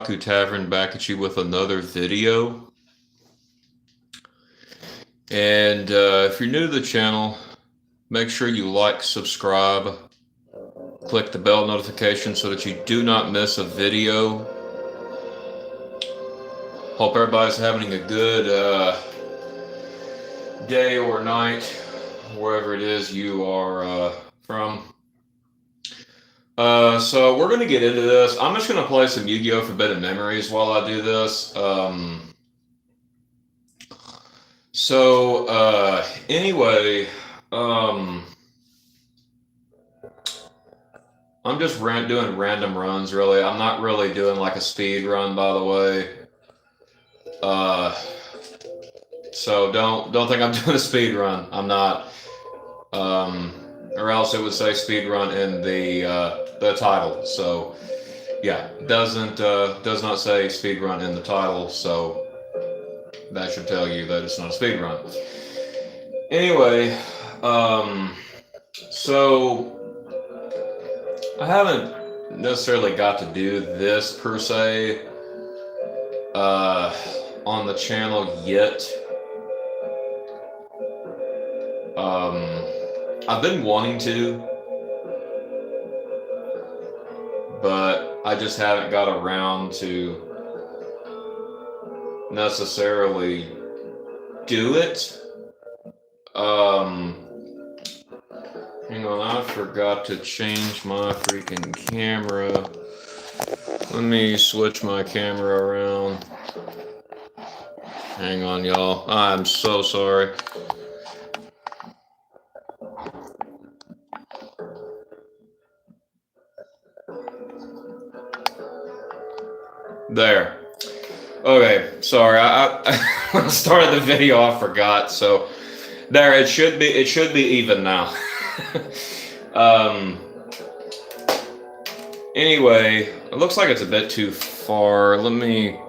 Otaku Tavern back at you with another video. And if you're new to the channel, make sure you like, subscribe, click the bell notification so that you do not miss a video. Hope everybody's having a good day or night, wherever it is you are from. So we're going to get into this. I'm just going to play some Yu-Gi-Oh! Forbidden Memories while I do this. Anyway, I'm just doing random runs, really. I'm not really doing like a speed run, by the way. So don't think I'm doing a speed run. I'm not. Or else it would say speed run in the title. So yeah, does not say speed run in the title. So that should tell you that it's not a speed run. Anyway, so I haven't necessarily got to do this per se on the channel yet. I've been wanting to, but I just haven't got around to necessarily do it. Hang on, I forgot to change my freaking camera. Let me switch my camera around. Hang on, y'all. I'm so sorry. There. Okay, sorry. When I started the video, I forgot. So there, it should be even now. Anyway, it looks like it's a bit too far. Let me.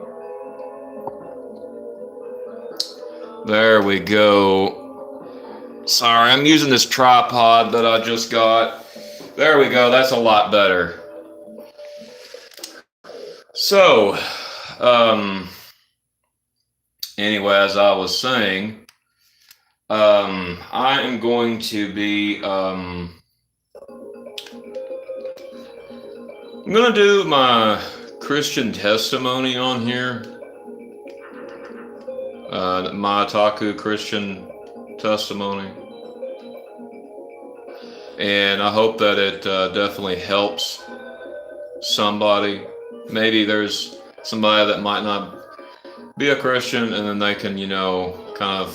There we go. Sorry, I'm using this tripod that I just got. There we go. That's a lot better. So, anyway, as I was saying, I am going to be, I'm going to do my Christian testimony on here. My Otaku Christian testimony. And I hope that it definitely helps somebody. Maybe there's somebody that might not be a Christian, and then they can, kind of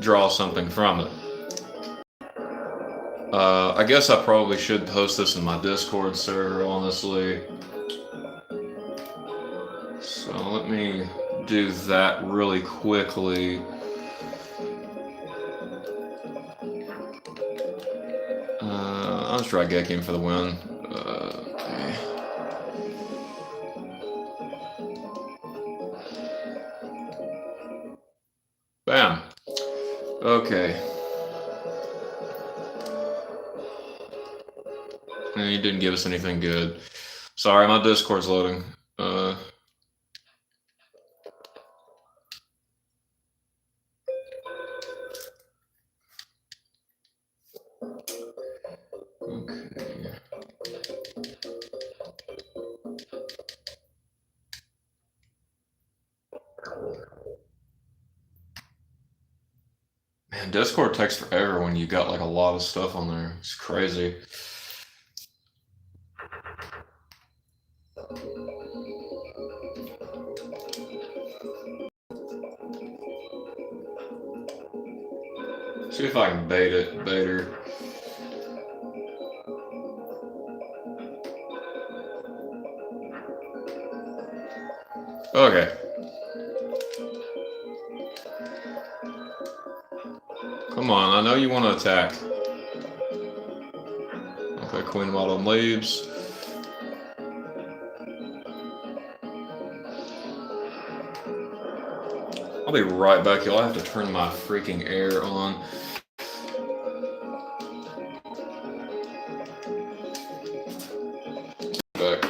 draw something from it. I guess I probably should post this in my Discord server, honestly. So let me do that really quickly. I'll just try Gekium for the win. Okay. Bam. Okay. And he didn't give us anything good. Sorry, my Discord's loading. Okay. Man, Discord takes forever when you got like a lot of stuff on there. It's crazy. See if I can bait her. Okay. Come on, I know you want to attack. Okay, Queen Autumn leaves. I'll be right back, y'all. I have to turn my freaking air on. Back.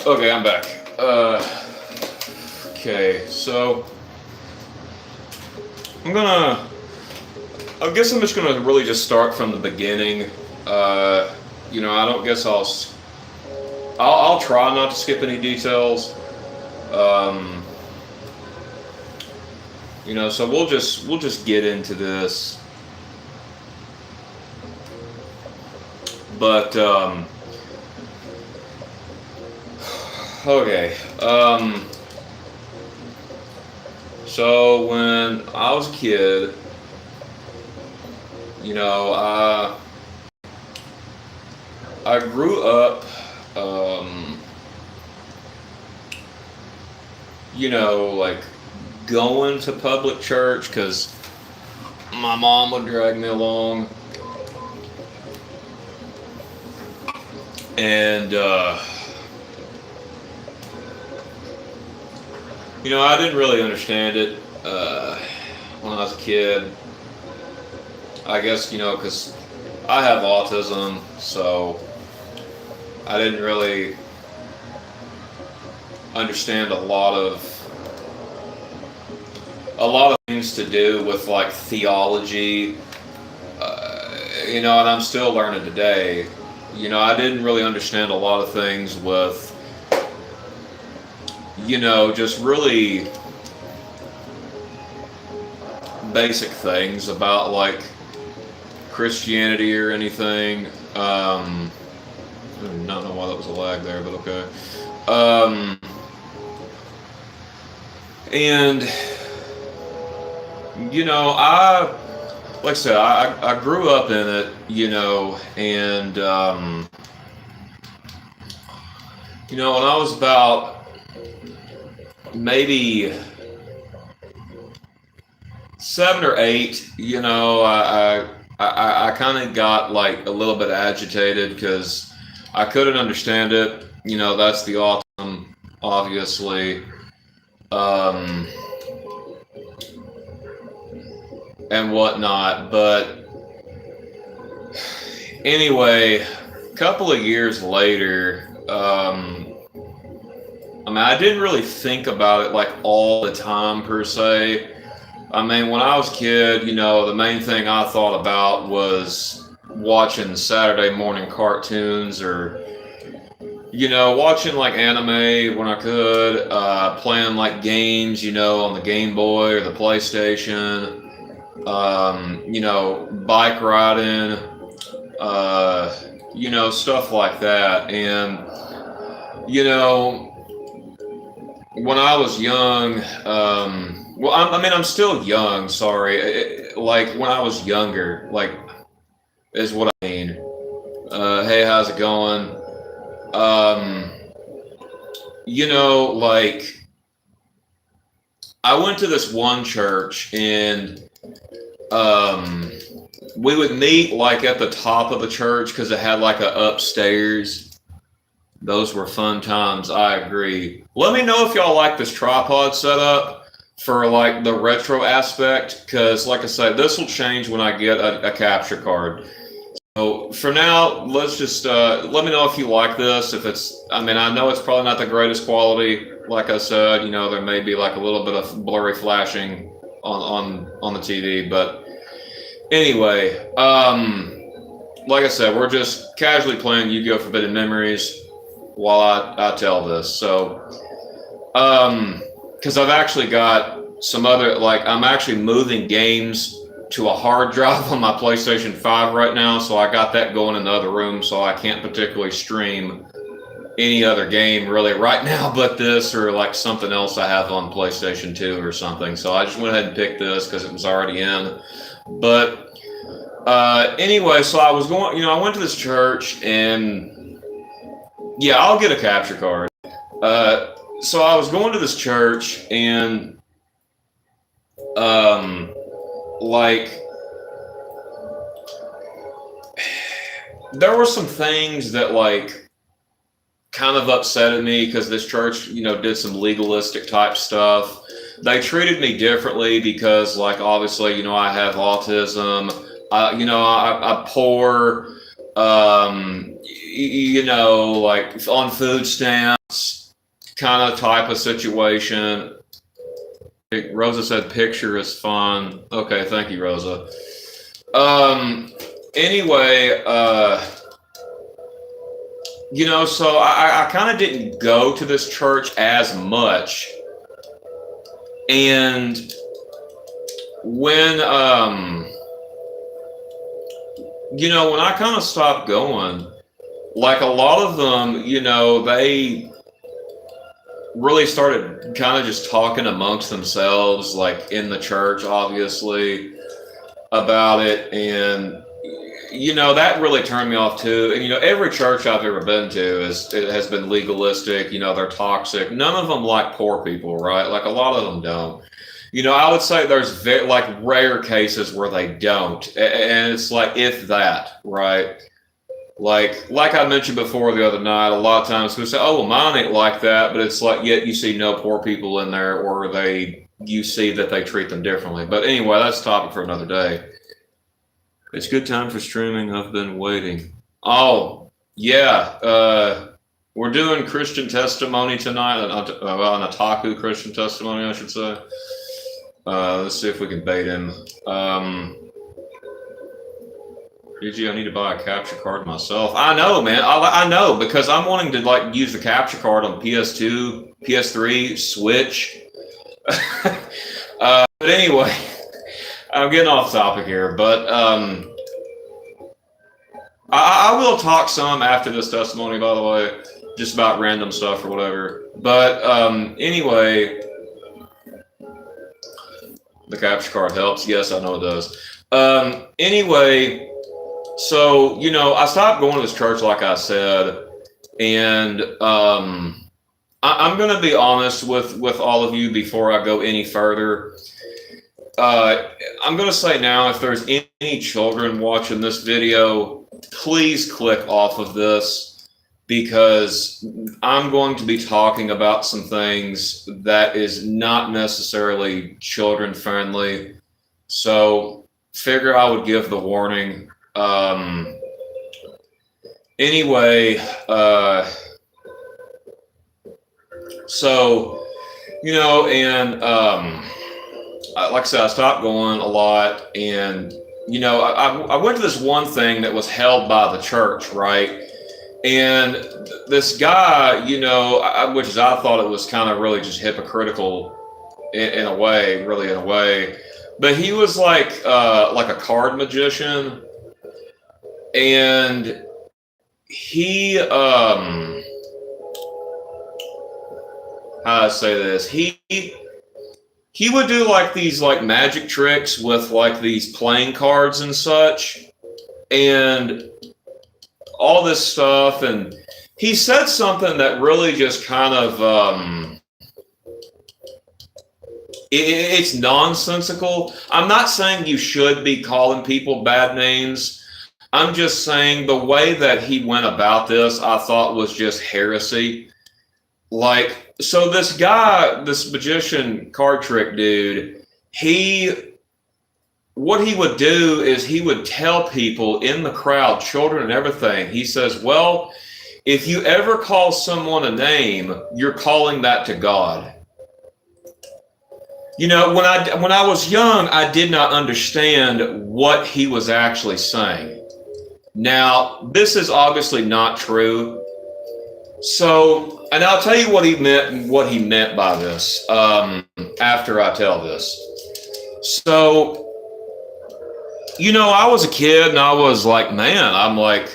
Okay, I'm back. Okay, so I'm gonna. I guess I'm just gonna really just start from the beginning. I don't guess I'll try not to skip any details. Um, so we'll just get into this. But okay. So when I was a kid, you know, I I grew up, um, like going to public church because my mom would drag me along, and I didn't really understand it when I was a kid. I guess because I have autism, so I didn't really understand a lot of things to do with like theology, and I'm still learning today. I didn't really understand a lot of things with, just really basic things about like Christianity or anything. I do not know why that was a lag there, but okay. Um, and I like I said, I grew up in it, and when I was about maybe 7 or 8, I kind of got like a little bit agitated because I couldn't understand it. That's the autism, obviously, um, and whatnot. But anyway, a couple of years later, I didn't really think about it like all the time per se. When I was a kid, the main thing I thought about was watching Saturday morning cartoons or, watching like anime when I could, playing like games, on the Game Boy or the PlayStation, bike riding, stuff like that. And, when I was young, well, I'm still young, sorry. Like when I was younger, like, is what I mean. Hey, how's it going? Um, like, I went to this one church and, um, we would meet like at the top of the church because it had like a upstairs. Those were fun times, I agree. Let me know if y'all like this tripod setup for like the retro aspect, because like I said, this will change when I get a capture card. So for now, let's just let me know if you like this. If it's, I know it's probably not the greatest quality. Like I said, there may be like a little bit of blurry flashing on the TV, but anyway, like I said, we're just casually playing Yu-Gi-Oh! Forbidden Memories while I tell this. So, because I've actually got some other, like, I'm actually moving games to a hard drive on my PlayStation 5 right now, so I got that going in the other room, so I can't particularly stream any other game really right now but this, or like something else I have on PlayStation 2 or something. So I just went ahead and picked this because it was already in. But anyway, so I was going, I went to this church, and yeah, I'll get a capture card. So I was going to this church, and like there were some things that like kind of upsetted me because this church, did some legalistic type stuff. They treated me differently because, like, obviously, I have autism. I'm poor. you know, like on food stamps, kind of type of situation. Rosa said picture is fun. Okay, thank you, Rosa. Anyway, you know, so I kind of didn't go to this church as much. And when, you know, when I kind of stopped going, like a lot of them, you know, they really started kind of just talking amongst themselves, like in the church, obviously, about it. And, you know, that really turned me off too. And, you know, every church I've ever been to it has been legalistic. You know, they're toxic. None of them like poor people, right? Like a lot of them don't. You know, I would say there's like rare cases where they don't. And it's like, if that, right? Like I mentioned before the other night, a lot of times we say, "Oh, well, mine ain't like that," but it's like yet you see no poor people in there, or you see that they treat them differently. But anyway, that's a topic for another day. It's good time for streaming. I've been waiting. Oh yeah, we're doing Christian testimony tonight, an Otaku Christian testimony, I should say. Let's see if we can bait him. GG, I need to buy a capture card myself. I know, man. I know because I'm wanting to like use the capture card on PS2, PS3, Switch. But anyway, I'm getting off topic here. But I will talk some after this testimony, by the way, just about random stuff or whatever. But anyway, the capture card helps. Yes, I know it does. Anyway. So, you know, I stopped going to this church, like I said, and I'm going to be honest with all of you before I go any further. I'm going to say now, if there's any children watching this video, please click off of this because I'm going to be talking about some things that is not necessarily children friendly. So, figure I would give the warning. Anyway, so, you know, and, like I said, I stopped going a lot and, you know, I went to this one thing that was held by the church, right? And this guy, you know, which I thought it was kind of really just hypocritical in a way, really in a way, but he was like a card magician. And he, how do I say this? He would do like these like magic tricks with like these playing cards and such, and all this stuff. And he said something that really just kind of, it's nonsensical. I'm not saying you should be calling people bad names. I'm just saying the way that he went about this, I thought was just heresy. Like, so this guy, this magician card trick dude, what he would do is he would tell people in the crowd, children and everything, he says, well, if you ever call someone a name, you're calling that to God. You know, when I was young, I did not understand what he was actually saying. Now, this is obviously not true. So, and I'll tell you what he meant by this after I tell this. So, you know, I was a kid and I was like, man, I'm like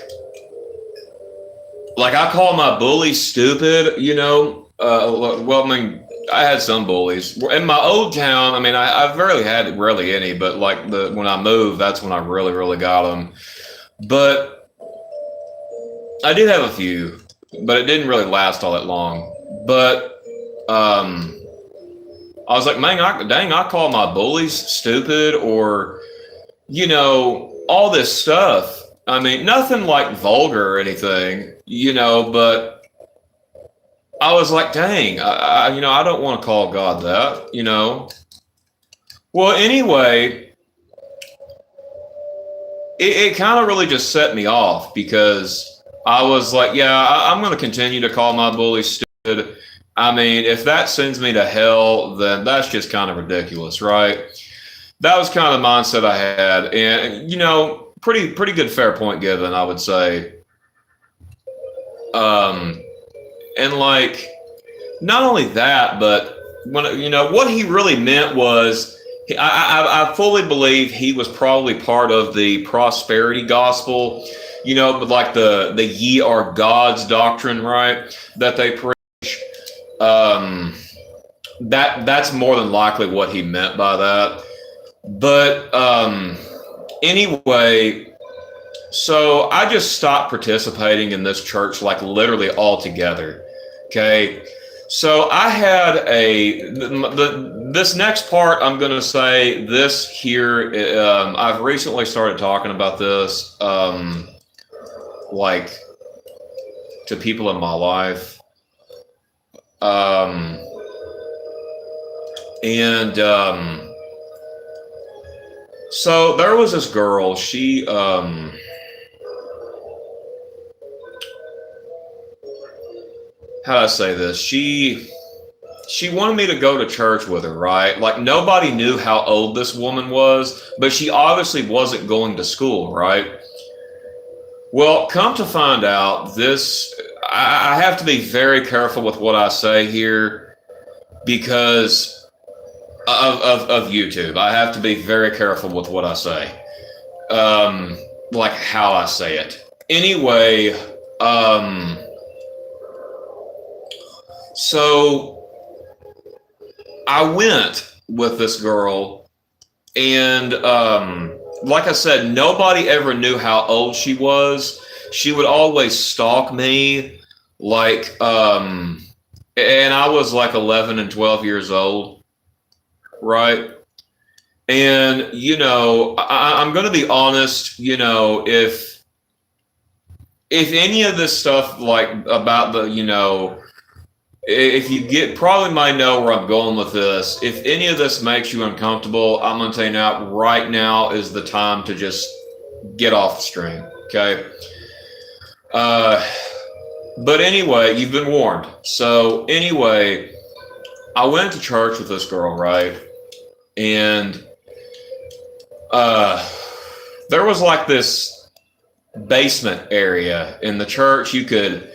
I call my bullies stupid, you know. Well, I mean, I had some bullies in my old town. I mean, I've rarely had any, but like when I moved, that's when I really got them. But I did have a few, but it didn't really last all that long. But I was like, man, I call my bullies stupid or, you know, all this stuff. I mean, nothing like vulgar or anything, you know, but I was like, dang, you know, I don't want to call God that, you know. Well, anyway, it kind of really just set me off because I was like, yeah, I'm going to continue to call my bully stupid. I mean, if that sends me to hell, then that's just kind of ridiculous, right? That was kind of the mindset I had, and pretty good fair point given, I would say. Um, and like, not only that, but when what he really meant was, I fully believe he was probably part of the prosperity gospel, but like the ye are gods doctrine, right? That they preach. Um, that's more than likely what he meant by that. But anyway, so I just stopped participating in this church like literally altogether. Okay. So I had this next part, I'm going to say this here. I've recently started talking about this, like to people in my life. And so there was this girl, how do I say this? She wanted me to go to church with her, right? Like nobody knew how old this woman was, but she obviously wasn't going to school, right? Well, come to find out, I have to be very careful with what I say here because of YouTube. I have to be very careful with what I say, like how I say it. Anyway, so I went with this girl, and like I said, nobody ever knew how old she was. She would always stalk me, like, and I was like 11 and 12 years old, right? And I'm going to be honest. If any of this stuff, like about if you probably might know where I'm going with this. If any of this makes you uncomfortable, I'm going to tell you now, right now is the time to just get off the stream. Okay. But anyway, you've been warned. So anyway, I went to church with this girl, right? And there was like this basement area in the church. You could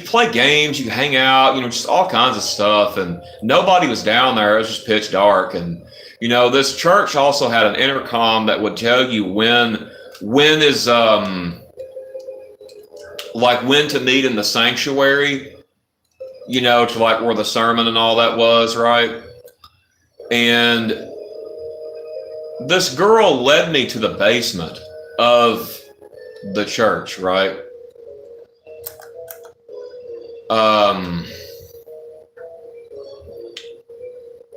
play games, you could hang out, just all kinds of stuff. And nobody was down there. It was just pitch dark. And, this church also had an intercom that would tell you when is, like when to meet in the sanctuary, to like where the sermon and all that was, right? And this girl led me to the basement of the church, right?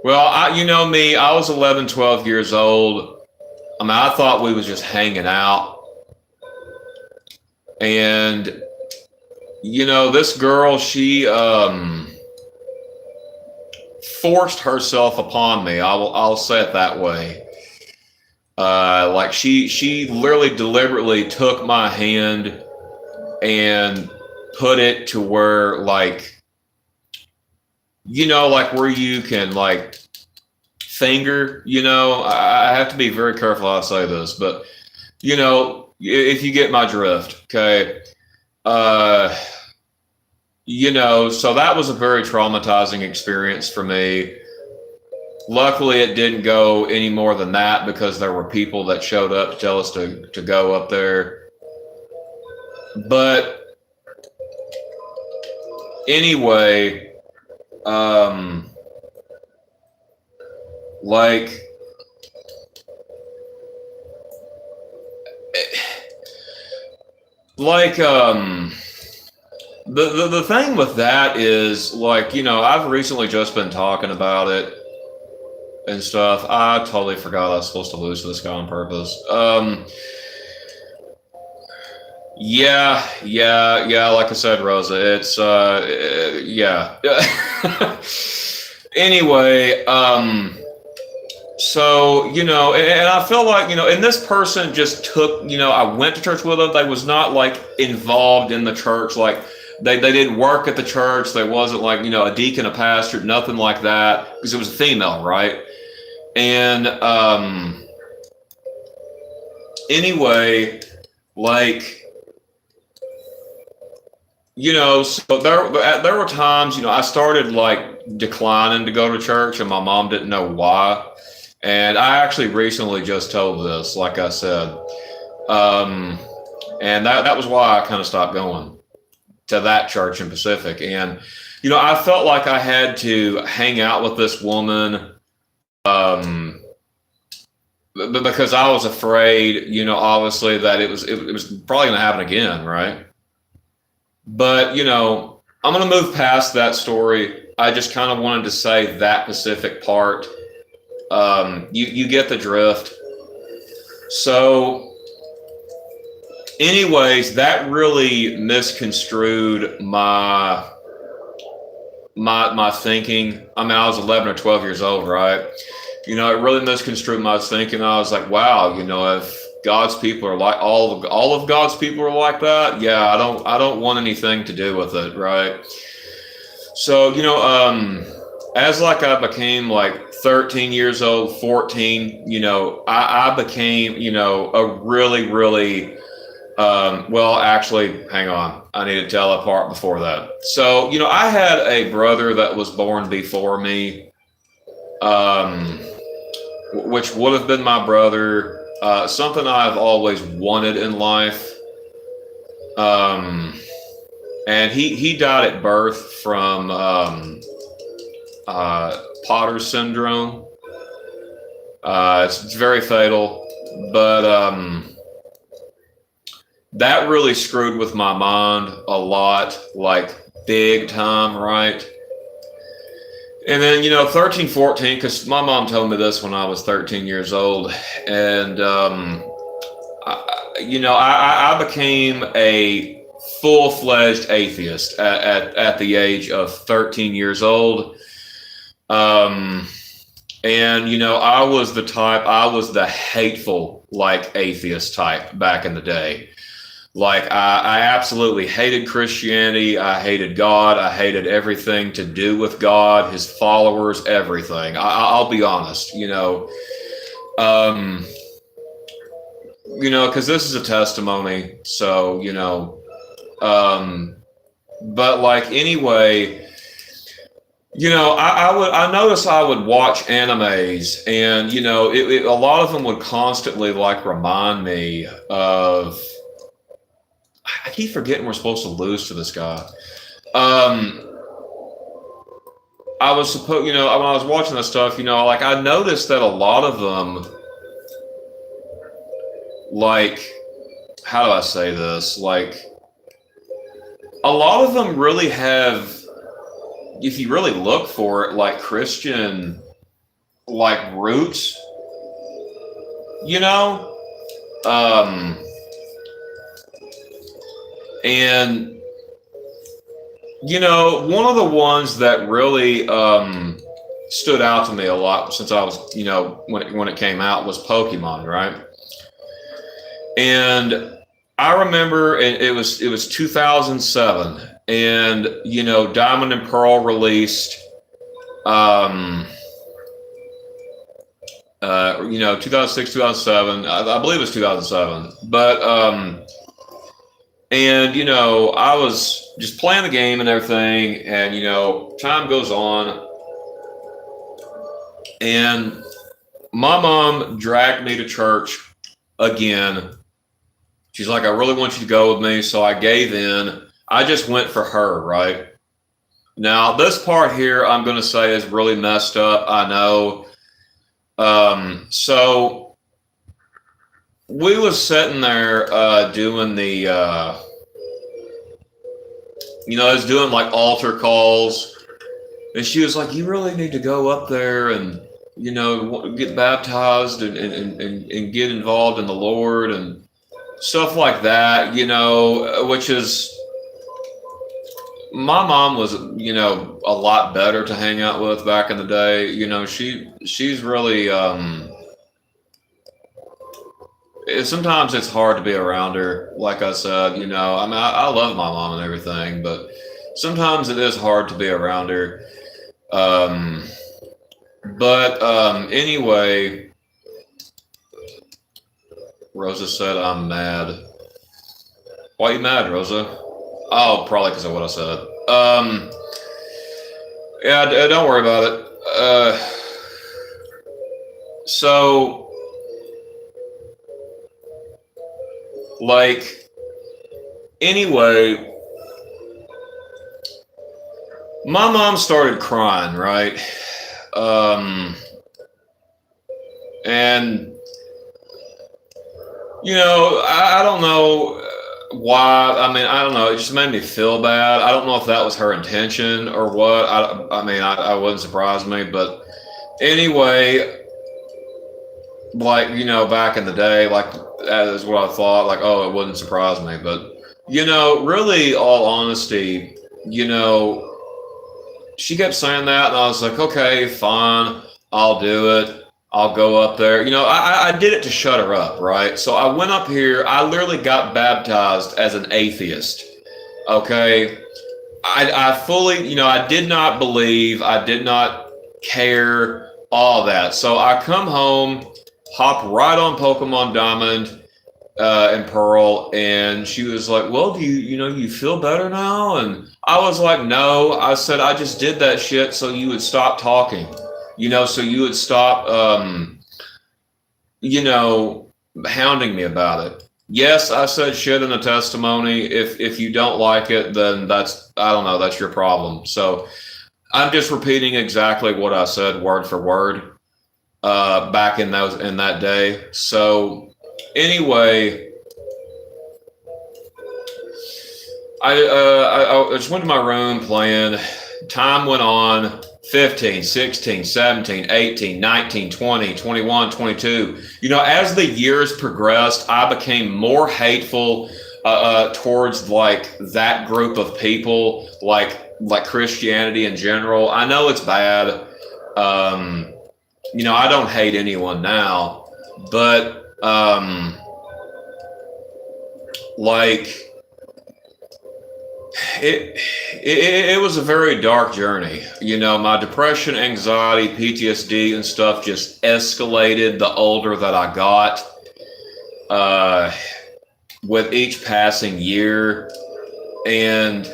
Well, me, I was 11, 12 years old. I mean, I thought we was just hanging out. And, this girl, she forced herself upon me. I'll say it that way. Like she literally deliberately took my hand and put it to where like like where you can like finger, I have to be very careful how I say this, but if you get my drift, okay. So that was a very traumatizing experience for me. Luckily, it didn't go any more than that because there were people that showed up to tell us to go up there. But anyway, like the thing with that is like, I've recently just been talking about it and stuff. I totally forgot I was supposed to lose this guy on purpose. Yeah. Like I said, Rosa, it's yeah. Anyway, So, and I feel like, and this person just took, I went to church with them. They was not like involved in the church. Like they didn't work at the church. They wasn't like, a deacon, a pastor, nothing like that, because it was a female, right? And anyway, like, so there were times, I started like declining to go to church, and my mom didn't know why. And I actually recently just told this, like I said, and that was why I kind of stopped going to that church in Pacific. And I felt like I had to hang out with this woman, because I was afraid, obviously that it was probably going to happen again, right? But I'm going to move past that story. I just kind of wanted to say that specific part. You get the drift. So, anyways, that really misconstrued my thinking. I mean, I was 11 or 12 years old, right? It really misconstrued my thinking. I was like, wow, if God's people are like all of God's people are like that, yeah, I don't want anything to do with it, right? So, as like I became like 13 years old, 14, I became, a really, really, well, actually, hang on. I need to tell a part before that. So, I had a brother that was born before me, which would have been my brother, something I've always wanted in life. And he died at birth from, Potter syndrome. It's very fatal, but that really screwed with my mind a lot, like big time, right? And then 13, 14, because my mom told me this when I was 13 years old, and I became a full-fledged atheist at the age of 13 years old. And I was the hateful, like, atheist type back in the day. Like, I absolutely hated Christianity. I hated God. I hated everything to do with God, his followers, everything. I'll be honest, because this is a testimony. So, but like, anyway, I noticed I would watch animes, and a lot of them would constantly like remind me of. I keep forgetting we're supposed to lose to this guy. I was supposed, when I was watching this stuff, like I noticed that a lot of them, like, how do I say this? Like, a lot of them really have, if you really look for it, like Christian, like roots, and one of the ones that really stood out to me a lot since I was, when it came out, was Pokemon, right? And I remember it was 2007, and Diamond and Pearl released, 2006, 2007. I believe it was 2007, but and I was just playing the game and everything, and time goes on, and my mom dragged me to church again. She's like, I really want you to go with me. So I gave in. I just went for her, right? Now, this part here, I'm going to say is really messed up. I know. So we was sitting there doing the, I was doing like altar calls. And she was like, you really need to go up there and, get baptized and get involved in the Lord and stuff like that, which is, my mom was, a lot better to hang out with back in the day. She's really sometimes it's hard to be around her. Like I said, I mean, I love my mom and everything, but sometimes it is hard to be around her. Um, but anyway, Rosa said I'm mad. Why are you mad, Rosa? Oh, probably because of what I said. Yeah, don't worry about it. So, like, anyway, my mom started crying, right? Um, and I don't know why. I mean, I don't know. It just made me feel bad. I don't know if that was her intention or what. I mean, I wouldn't surprise me. But anyway, like, back in the day, like, that is what I thought. Like, oh, it wouldn't surprise me. But, really, all honesty, she kept saying that. And I was like, okay, fine. I'll do it. I'll go up there. I did it to shut her up, right? So I went up here. I literally got baptized as an atheist. Okay. I fully, I did not believe, I did not care, all that. So I come home, hop right on Pokemon Diamond and Pearl, and she was like, "Well, do you feel better now?" And I was like, "No." I said, "I just did that shit so you would stop talking, so you would stop, you know, hounding me about it." Yes, I said shit in the testimony. If you don't like it, then I don't know, that's your problem. So I'm just repeating exactly what I said word for word back in that day. So anyway, I just went to my room playing. Time went on. 15, 16, 17, 18, 19, 20, 21, 22. As the years progressed, I became more hateful towards like that group of people, like Christianity in general. I know it's bad. I don't hate anyone now, but like it was a very dark journey. My depression, anxiety, PTSD, and stuff just escalated the older that I got. With each passing year, and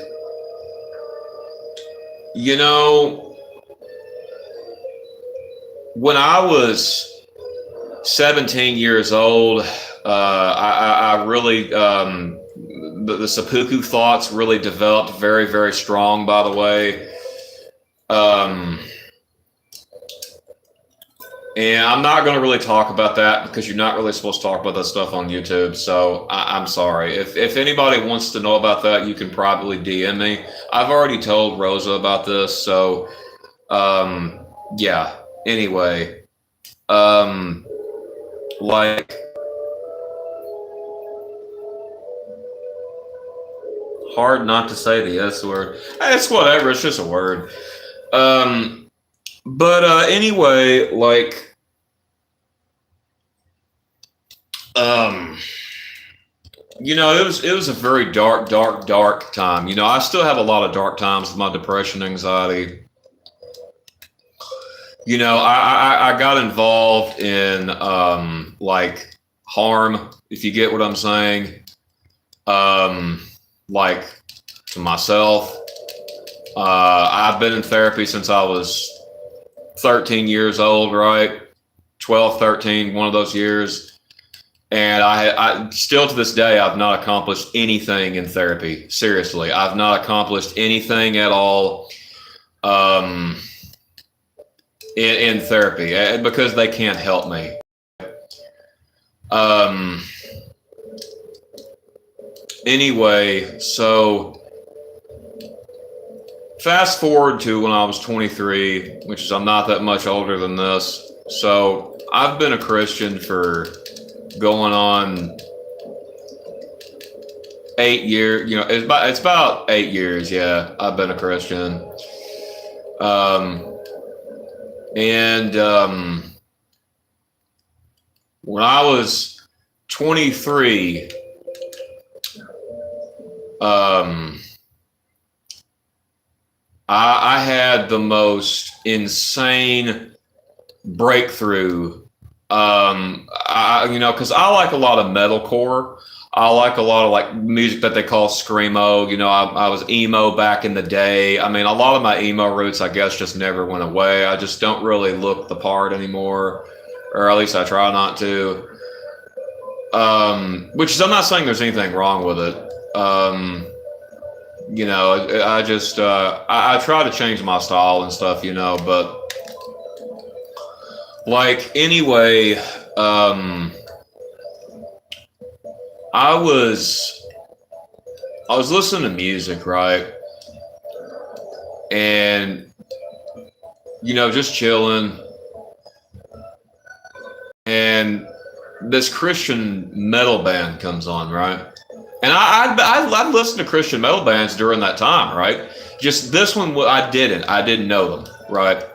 when I was 17 years old, I really the seppuku thoughts really developed very, very strong, by the way. And I'm not going to really talk about that because you're not really supposed to talk about that stuff on YouTube. So I'm sorry. If anybody wants to know about that, you can probably DM me. I've already told Rosa about this. So, yeah. Anyway, like, hard not to say the S word. It's whatever. It's just a word. But anyway, like, it was a very dark, dark, dark time. I still have a lot of dark times with my depression, anxiety. I got involved in like harm, if you get what I'm saying. Like, to myself. I've been in therapy since I was 13 years old, right? 12, 13, one of those years. And I still to this day, I've not accomplished anything in therapy. Seriously, I've not accomplished anything at all in therapy because they can't help me. Anyway, so fast forward to when I was 23, which is I'm not that much older than this. So I've been a Christian for going on 8 years. It's about 8 years. Yeah, I've been a Christian. Um, and when I was 23, um, I had the most insane breakthrough. Because I like a lot of metalcore. I like a lot of like music that they call screamo. I was emo back in the day. I mean, a lot of my emo roots, I guess, just never went away. I just don't really look the part anymore, or at least I try not to. Which is, I'm not saying there's anything wrong with it. I just I try to change my style and stuff, but like anyway, I was I was listening to music, right? And just chilling, and this Christian metal band comes on, right? And I listened to Christian metal bands during that time, right? Just this one, I didn't know them, right?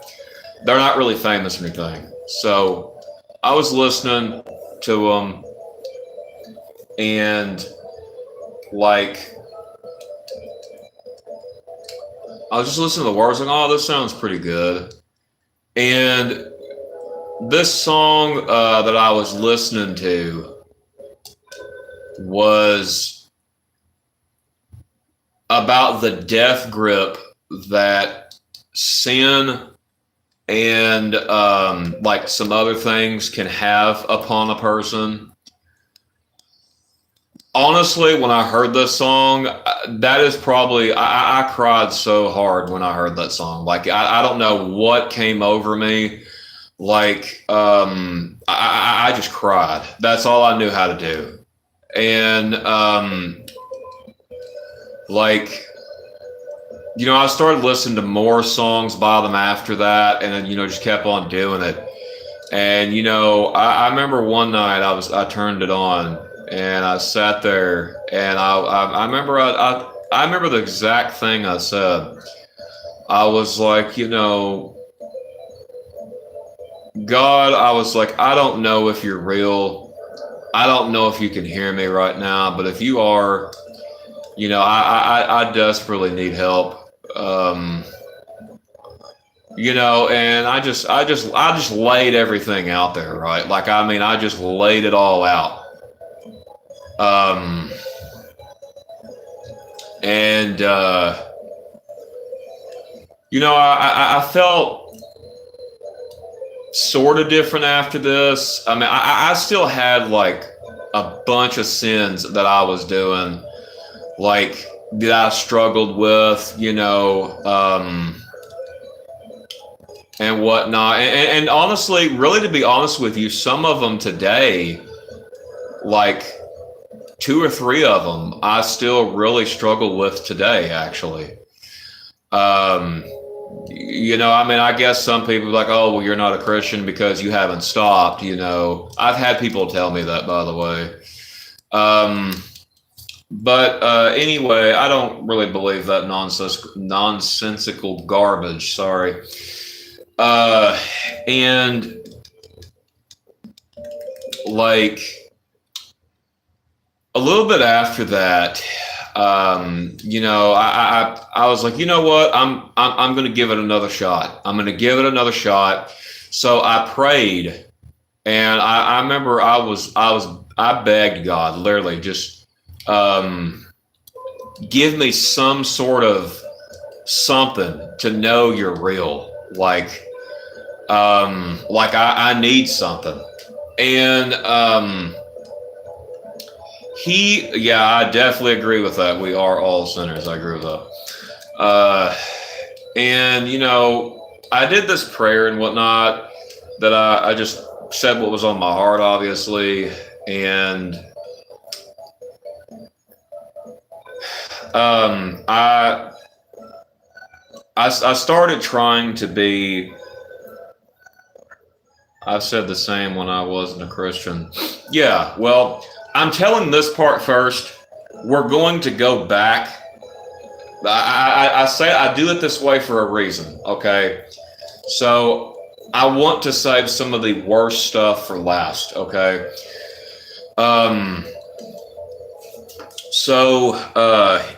They're not really famous or anything. So I was listening to them, and like I was just listening to the words, like, oh, this sounds pretty good. And this song that I was listening to was about the death grip that sin and like some other things can have upon a person. Honestly, when I heard this song, that is probably, I cried so hard when I heard that song. Like, I don't know what came over me. Like, I just cried. That's all I knew how to do. And, like, I started listening to more songs by them after that, and then, just kept on doing it. And, I remember one night I turned it on, and I sat there, and I remember I remember the exact thing I said. I was like, God, I was like, I don't know if you're real. I don't know if you can hear me right now, but if you are, I desperately need help. And I just laid everything out there, right? Like, I mean, I just laid it all out. Um, and I felt sort of different after this. I mean, I still had like a bunch of sins that I was doing, like that I struggled with, and whatnot. And honestly, really, to be honest with you, some of them today, like two or three of them, I still really struggle with today, actually. I mean, I guess some people are like, oh, well, you're not a Christian because you haven't stopped. I've had people tell me that, by the way. But anyway, I don't really believe that nonsensical garbage. Sorry. And like a little bit after that, I was like, you know what, I'm going to give it another shot. I'm going to give it another shot. So I prayed, and I remember I begged God, literally, just give me some sort of something to know you're real. Like I need something. And I definitely agree with that. We are all sinners. I agree with that. And I did this prayer and whatnot, that I just said what was on my heart, obviously. And I started trying to be. I've said the same when I wasn't a Christian. Yeah, well, I'm telling this part first, we're going to go back. I say I do it this way for a reason, okay? So I want to save some of the worst stuff for last, okay? Um,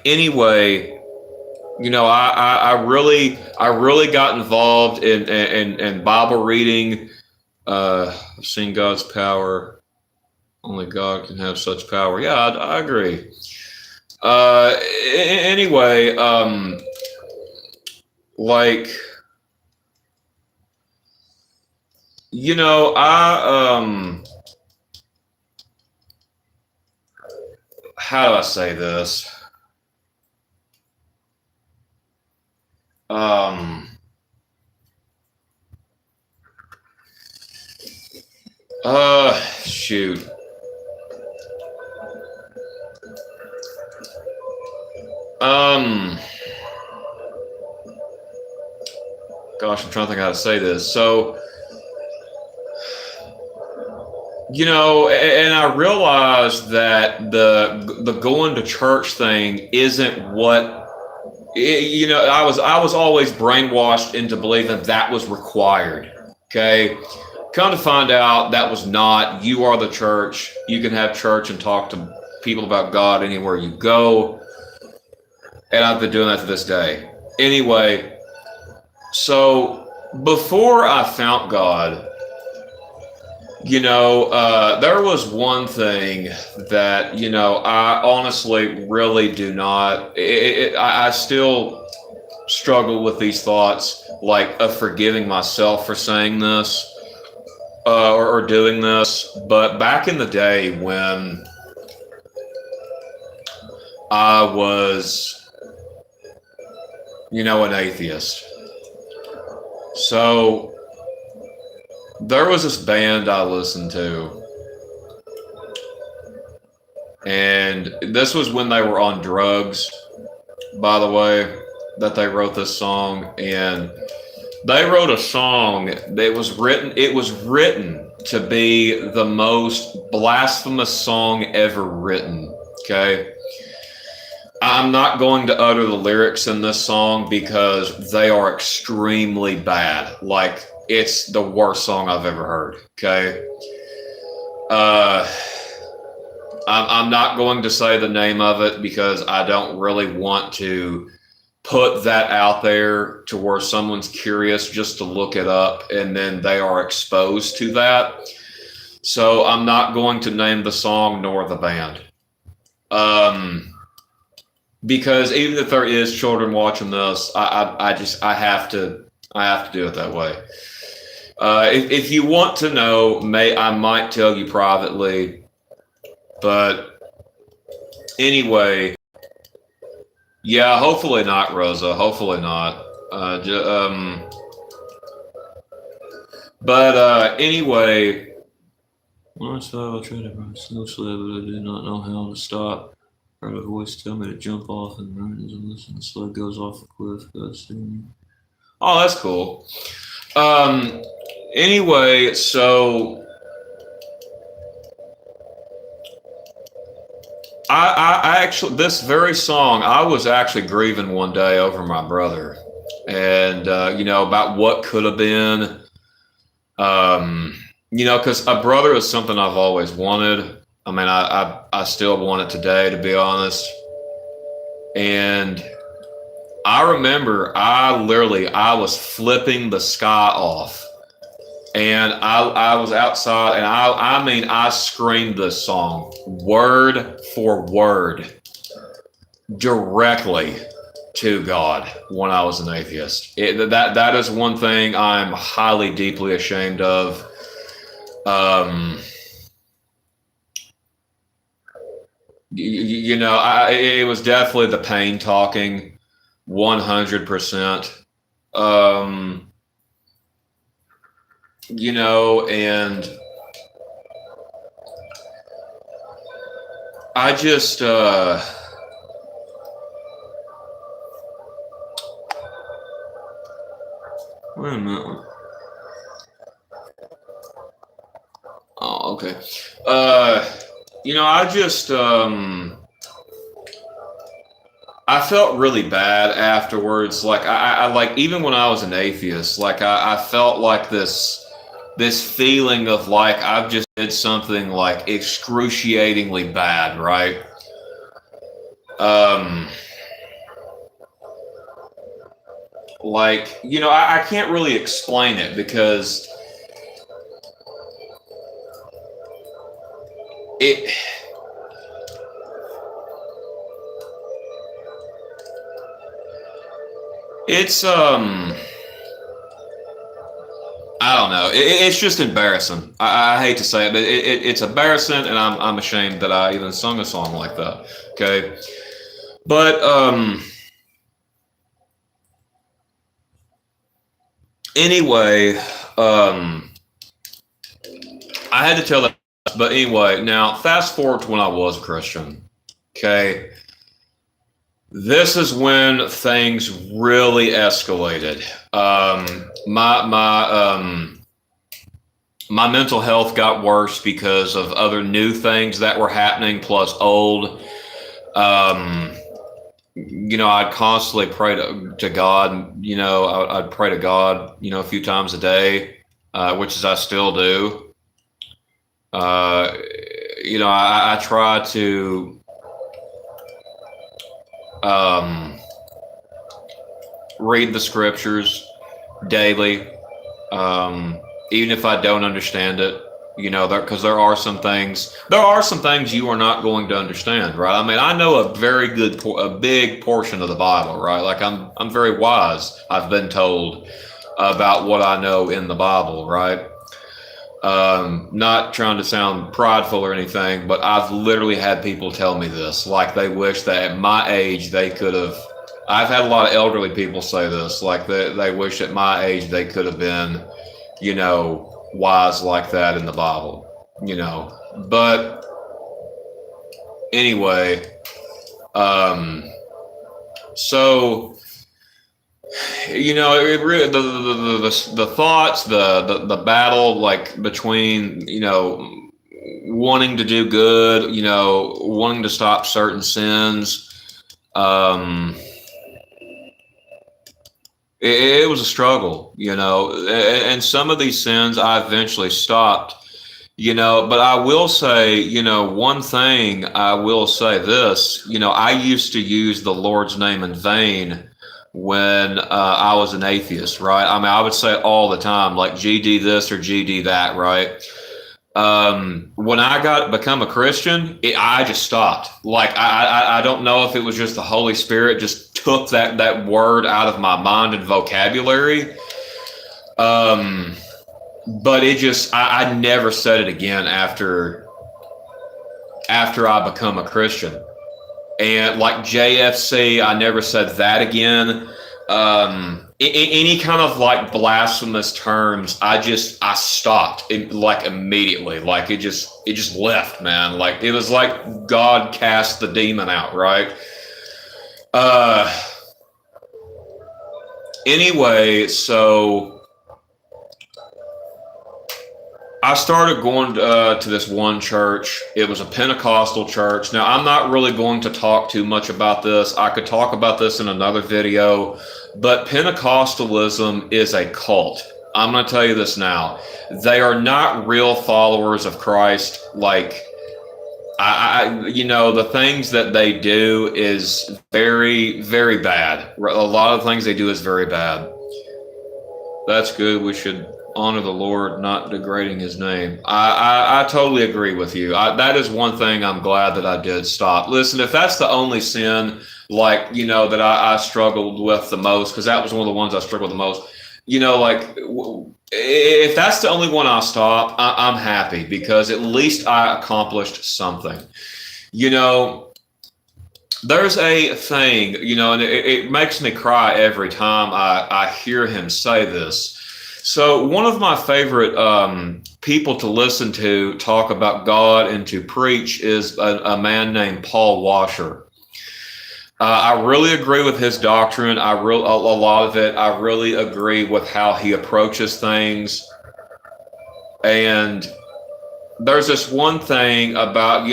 anyway, I really got involved in Bible reading. I've seen God's power. Only God can have such power. Yeah, I agree. Anyway, like, how do I say this? Um, Shoot. Um, Gosh, I'm trying to think how to say this. So, and I realized that the going to church thing isn't what I was always brainwashed into believing that was required. Okay, come to find out that was not. You are the church. You can have church and talk to people about God anywhere you go, and I've been doing that to this day. Anyway, so before I found God, there was one thing that, I honestly really do not. I still struggle with these thoughts, like of forgiving myself for saying this or doing this. But back in the day when I was, an atheist. So there was this band I listened to, and this was when they were on drugs, by the way, that they wrote this song. And they wrote a song that was written to be the most blasphemous song ever written. Okay. I'm not going to utter the lyrics in this song because they are extremely bad. Like, it's the worst song I've ever heard. Okay. I'm not going to say the name of it because I don't really want to put that out there to where someone's curious just to look it up and then they are exposed to that. So I'm not going to name the song nor the band. Because even if there is children watching this, I have to do it that way. If you want to know, I might tell you privately, but anyway, yeah, hopefully not, Rosa. Hopefully not. Anyway, once I tried to run snow sled, but I did not know how to stop. I heard a voice tell me to jump off and run and listen. The sled goes off a cliff. Oh, that's cool. Anyway, so I actually, this very song, I was actually grieving one day over my brother, and about what could have been. Because a brother is something I've always wanted. I mean, I still want it today, to be honest. And I remember I was flipping the sky off. And I was outside, and I screamed this song word for word directly to God when I was an atheist. That is one thing I'm highly, deeply ashamed of. It was definitely the pain talking, 100%. And I just, wait a minute. Oh, okay. I just, I felt really bad afterwards. Like I like even when I was an atheist, like I felt like this feeling of like I've just did something like excruciatingly bad, right? Um, like I can't really explain it because it it's I don't know. It's just embarrassing. I hate to say it, but it's embarrassing, and I'm ashamed that I even sung a song like that. Okay, but anyway, I had to tell that. But anyway, now fast forward to when I was a Christian. Okay, this is when things really escalated. My mental health got worse because of other new things that were happening, plus old. Um, I'd constantly pray to God. I'd pray to God, a few times a day, which is I still do. Uh, I try to read the scriptures daily, even if I don't understand it. Because there are some things you are not going to understand, right? I mean, I know a big portion of the Bible, right? Like I'm very wise. I've been told about what I know in the Bible, right? Not trying to sound prideful or anything, but I've literally had people tell me this, like they wish that at my age they could have. I've had a lot of elderly people say this, like they wish at my age they could have been, wise like that in the Bible, But anyway, so it really the thoughts, the battle, like between wanting to do good, wanting to stop certain sins. It was a struggle, and some of these sins I eventually stopped, but I will say, one thing I will say this, I used to use the Lord's name in vain when I was an atheist, right? I mean, I would say it all the time, like GD this or GD that, right? When I become a Christian, I just stopped. Like I don't know if it was just the Holy Spirit just took that word out of my mind and vocabulary. But it just I never said it again after I become a Christian. And like JFC, I never said that again. Any kind of like blasphemous terms, I stopped like immediately. Like it just left, man. Like it was like God cast the demon out, right? Anyway, so I started going to this one church. It was a Pentecostal church. Now, I'm not really going to talk too much about this. I could talk about this in another video, but Pentecostalism is a cult. I'm going to tell you this now. They are not real followers of Christ. Like, the things that they do is very, very bad. A lot of things they do is very bad. That's good. We should honor the Lord, not degrading his name. I totally agree with you. That is one thing I'm glad that I did stop. Listen, if that's the only sin, like, that I struggled with the most, because that was one of the ones I struggled the most, if that's the only one I stop, I'm happy because at least I accomplished something. There's a thing, and it makes me cry every time I hear him say this. So one of my favorite people to listen to talk about God and to preach is a man named Paul Washer. I really agree with his doctrine. A lot of it. I really agree with how he approaches things. And there's this one thing about,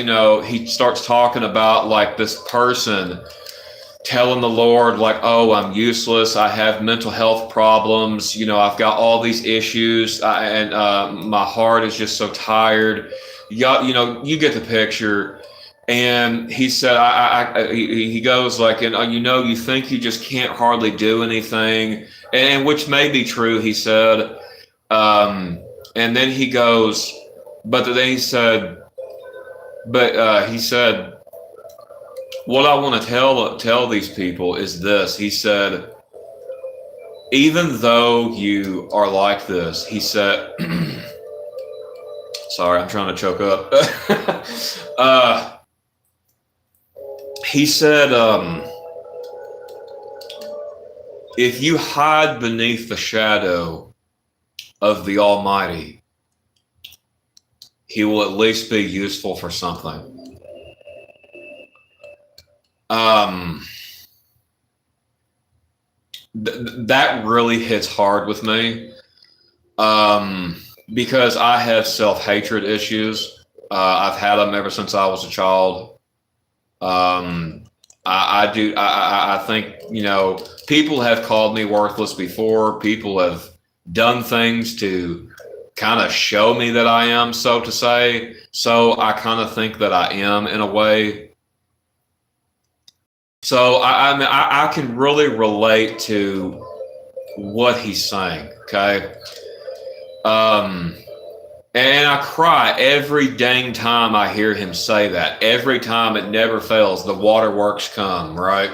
he starts talking about like this person telling the Lord, like, oh, I'm useless. I have mental health problems. I've got all these issues, and my heart is just so tired. You get the picture. And he said, he goes like, and you think you just can't hardly do anything, and which may be true. He said, and then he goes, but then he said, what I want to tell these people is this. He said, even though you are like this, he said, sorry, I'm trying to choke up. He said, if you hide beneath the shadow of the Almighty, He will at least be useful for something. That really hits hard with me, because I have self-hatred issues. I've had them ever since I was a child. I do. I think, people have called me worthless before. People have done things to kind of show me that I am, so to say. So I kind of think that I am in a way. So I can really relate to what he's saying. Okay. And I cry every dang time I hear him say that. Every time, it never fails. The waterworks come, right?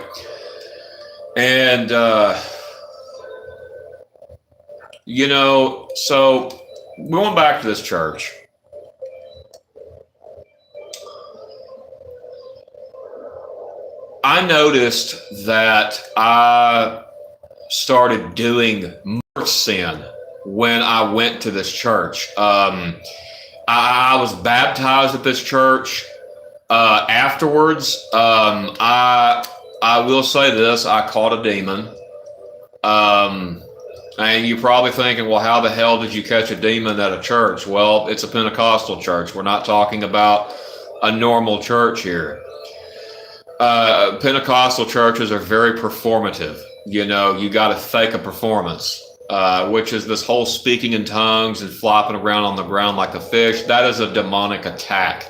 And, so going back to this church, I noticed that I started doing more sin when I went to this church. I was baptized at this church. Afterwards, I will say this: I caught a demon. And you're probably thinking, well, how the hell did you catch a demon at a church? Well, it's a Pentecostal church. We're not talking about a normal church here. Pentecostal churches are very performative. You got to fake a performance. Which is this whole speaking in tongues and flopping around on the ground like a fish. That is a demonic attack.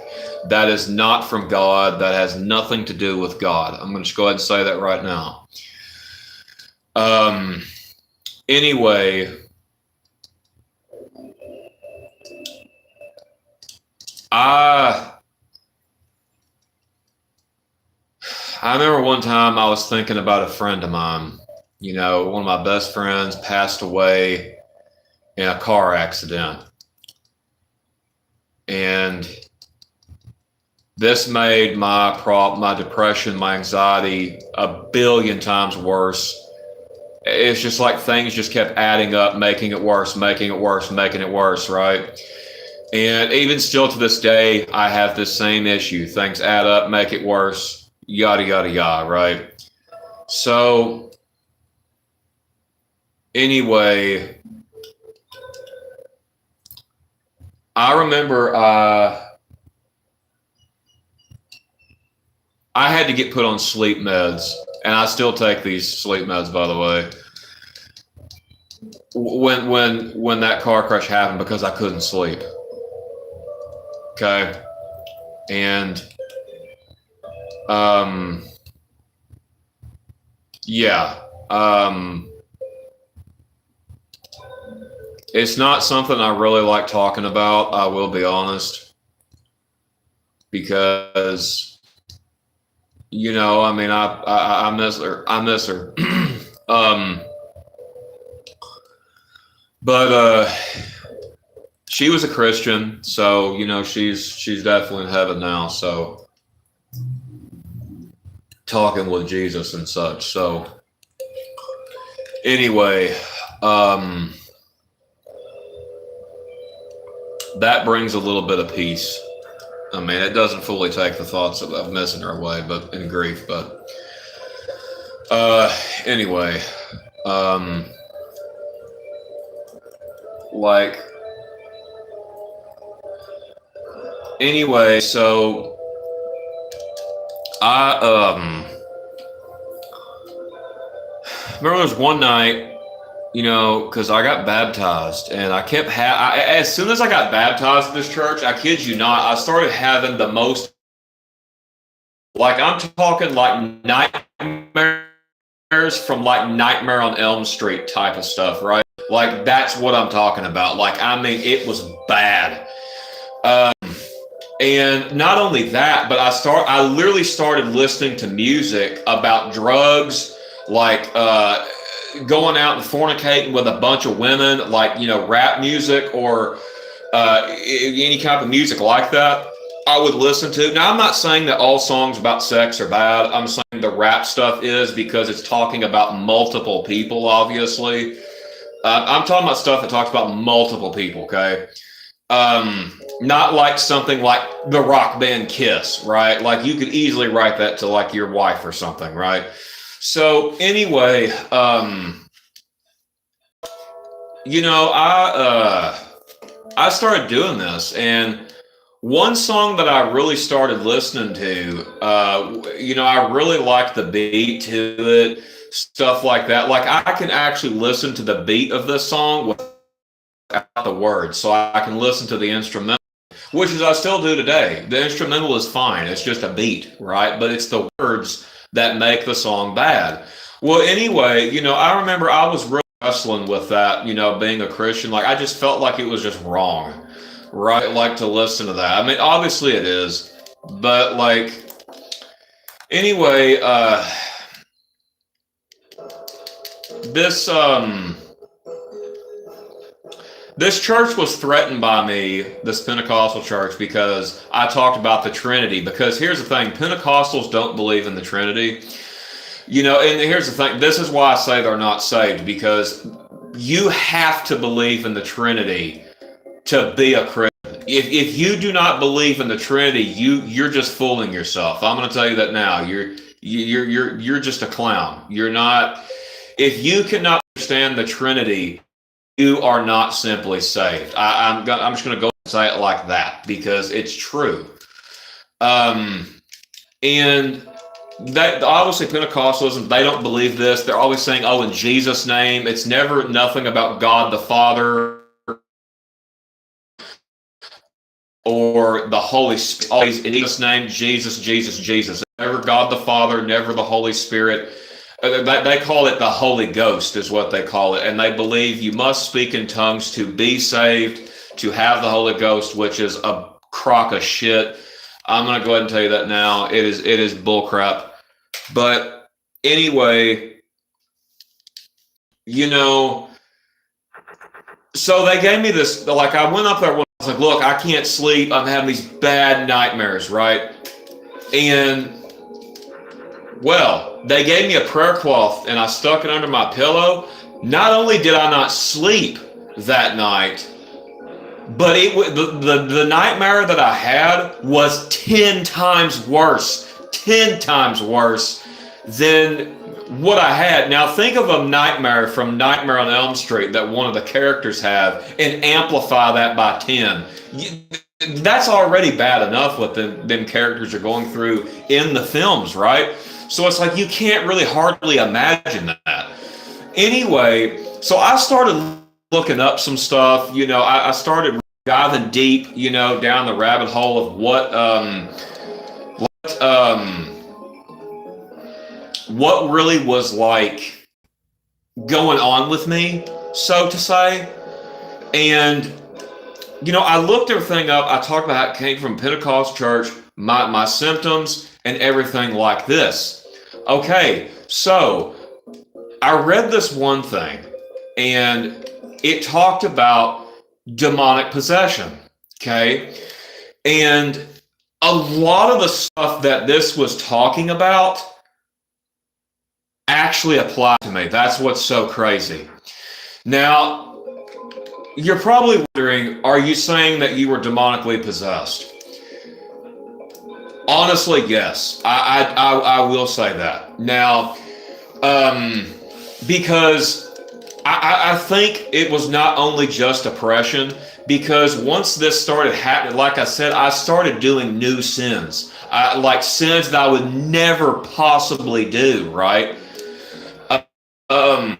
That is not from God. That has nothing to do with God. I'm going to just go ahead and say that right now. Anyway, I remember one time I was thinking about a friend of mine. One of my best friends passed away in a car accident. And this made my depression, my anxiety a billion times worse. It's just like things just kept adding up, making it worse, making it worse, making it worse, right? And even still to this day, I have this same issue. Things add up, make it worse, yada, yada, yada, right? So anyway, I remember I had to get put on sleep meds, and I still take these sleep meds, by the way, when that car crash happened, because I couldn't sleep. Okay. And yeah. It's not something I really like talking about, I will be honest, because, I miss her. I miss her. But she was a Christian, so, she's definitely in heaven now, so talking with Jesus and such. So anyway, that brings a little bit of peace. It doesn't fully take the thoughts of missing her away, but in grief. But anyway, so I remember there was one night, because I got baptized, and I kept as soon as I got baptized in this church, I kid you not, I started having the most, like, I'm talking like nightmares from like Nightmare on Elm Street type of stuff, right? Like, that's what I'm talking about. Like, I mean, it was bad. And not only that, but I literally started listening to music about drugs, like going out and fornicating with a bunch of women, like, rap music or any kind of music like that. I would listen to. Now, I'm not saying that all songs about sex are bad. I'm saying the rap stuff is, because it's talking about multiple people, obviously. I'm talking about stuff that talks about multiple people, okay? Not like something like the rock band Kiss, right? Like, you could easily write that to like your wife or something, right? So anyway, I started doing this, and one song that I really started listening to, I really like the beat to it, stuff like that. Like, I can actually listen to the beat of this song without the words, so I can listen to the instrumental, which is I still do today. The instrumental is fine. It's just a beat, right? But it's the words that make the song bad. Well, anyway, I remember I was really wrestling with that, being a Christian. Like, I just felt like it was just wrong, right? Like, to listen to that. I mean, obviously it is, but like, anyway, this church was threatened by me, this Pentecostal church, because I talked about the Trinity. Because here's the thing, Pentecostals don't believe in the Trinity. And here's the thing, this is why I say they're not saved, because you have to believe in the Trinity to be a Christian. If you do not believe in the Trinity, you're just fooling yourself. I'm going to tell you that now. You're just a clown. You're not. If you cannot understand the Trinity, you are not simply saved. I'm just going to go and say it like that, because it's true. And that, obviously, Pentecostalism, they don't believe this. They're always saying, "Oh, in Jesus' name." It's never nothing about God the Father or the Holy Spirit. Always in Jesus' name, Jesus, Jesus, Jesus. Never God the Father, never the Holy Spirit. They call it the Holy Ghost is what they call it. And they believe you must speak in tongues to be saved, to have the Holy Ghost, which is a crock of shit. I'm going to go ahead and tell you that now. It is bullcrap. But anyway, so they gave me this, like, I went up there, I was like, look, I can't sleep. I'm having these bad nightmares, right? And, well, they gave me a prayer cloth, and I stuck it under my pillow. Not only did I not sleep that night, but the nightmare that I had was 10 times worse. 10 times worse than what I had. Now, think of a nightmare from Nightmare on Elm Street that one of the characters have, and amplify that by 10. That's already bad enough what them characters are going through in the films, right? So it's like you can't really hardly imagine that. Anyway, so I started looking up some stuff. I started diving deep, down the rabbit hole of what really was like going on with me, so to say. And I looked everything up. I talked about how it came from Pentecost church, my symptoms, and everything like this. Okay, so I read this one thing, and it talked about demonic possession, okay? And a lot of the stuff that this was talking about actually applied to me. That's what's so crazy. Now, you're probably wondering, are you saying that you were demonically possessed? Honestly, yes. I will say that. Now, because I think it was not only just oppression, because once this started happening, like I said, I started doing new sins, like sins that I would never possibly do, right? um,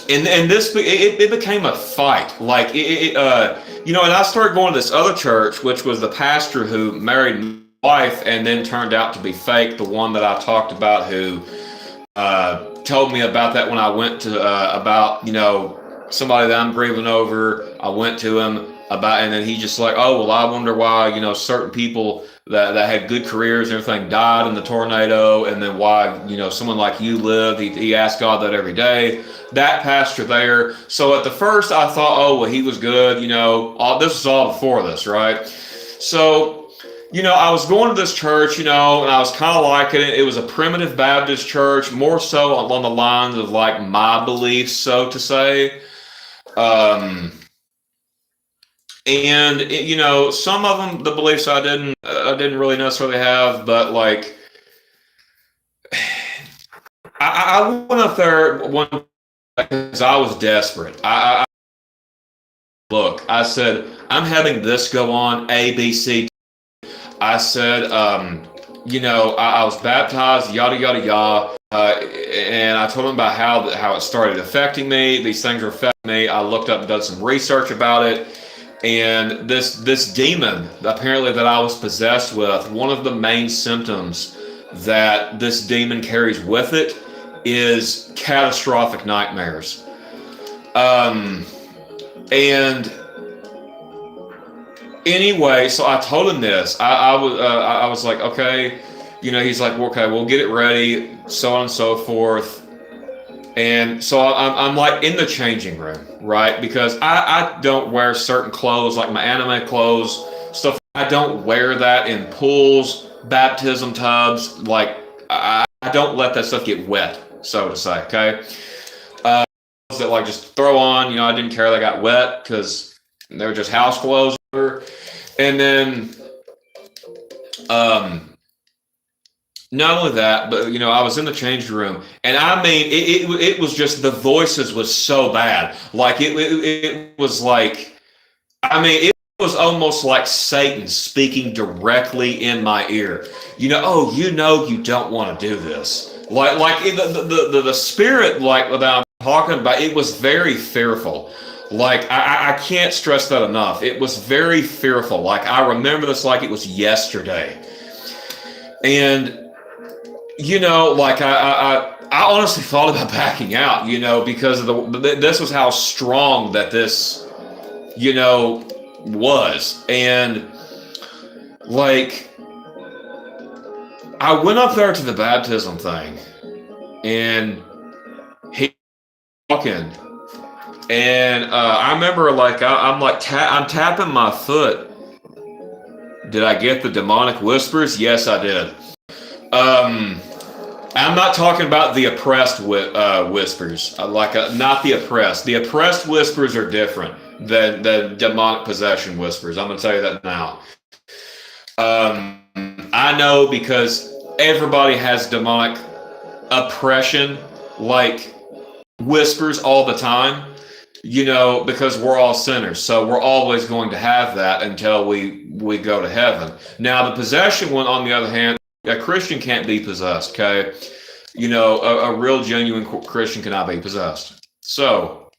and this it became a fight. Like and I started going to this other church, which was the pastor who married my wife and then turned out to be fake. The one that I talked about, who told me about that when I went to about somebody that I'm grieving over. I went to him about, and then he just like, oh well, I wonder why certain people that had good careers and everything died in the tornado, and then why someone like you lived. He asked God that every day. That pastor there. So at the first I thought, oh well, he was good. This was all before this, right? So I was going to this church, and I was kind of liking it. It was a primitive Baptist church, more so along the lines of like my beliefs, so to say. And some of them, the beliefs I didn't really necessarily have, but like I went up there one because I was desperate. I said, I'm having this go on, A, B, C. I said, I was baptized, yada, yada, yada. And I told him about how it started affecting me. These things are affecting me. I looked up and done some research about it. And this demon, apparently, that I was possessed with, one of the main symptoms that this demon carries with it is catastrophic nightmares. And anyway, so I told him this. I was like, okay, he's like, well, okay, we'll get it ready, so on and so forth. And so I'm like in the changing room, right? Because I don't wear certain clothes, like my anime clothes, stuff. I don't wear that in pools, baptism tubs. Like I don't let that stuff get wet, so to say. Okay, that like just throw on. I didn't care that got wet because they were just house clothes. And then, not only that, but I was in the changing room, and I mean, it was just the voices was so bad. Like it was like, I mean, it was almost like Satan speaking directly in my ear. You don't want to do this. Like the spirit, like that I'm talking about, it was very fearful. Like I can't stress that enough. It was very fearful. Like I remember this like it was yesterday, and. Like I honestly thought about backing out, because of this was how strong that this, was. And like, I went up there to the baptism thing, and he walking, and I remember like I'm tapping my foot. Did I get the demonic whispers? Yes, I did. I'm not talking about the oppressed whispers, not the oppressed. The oppressed whispers are different than the demonic possession whispers. I'm going to tell you that now. I know because everybody has demonic oppression, like whispers all the time, because we're all sinners. So we're always going to have that until we go to heaven. Now, the possession one, on the other hand, a Christian can't be possessed, okay? A real genuine Christian cannot be possessed. So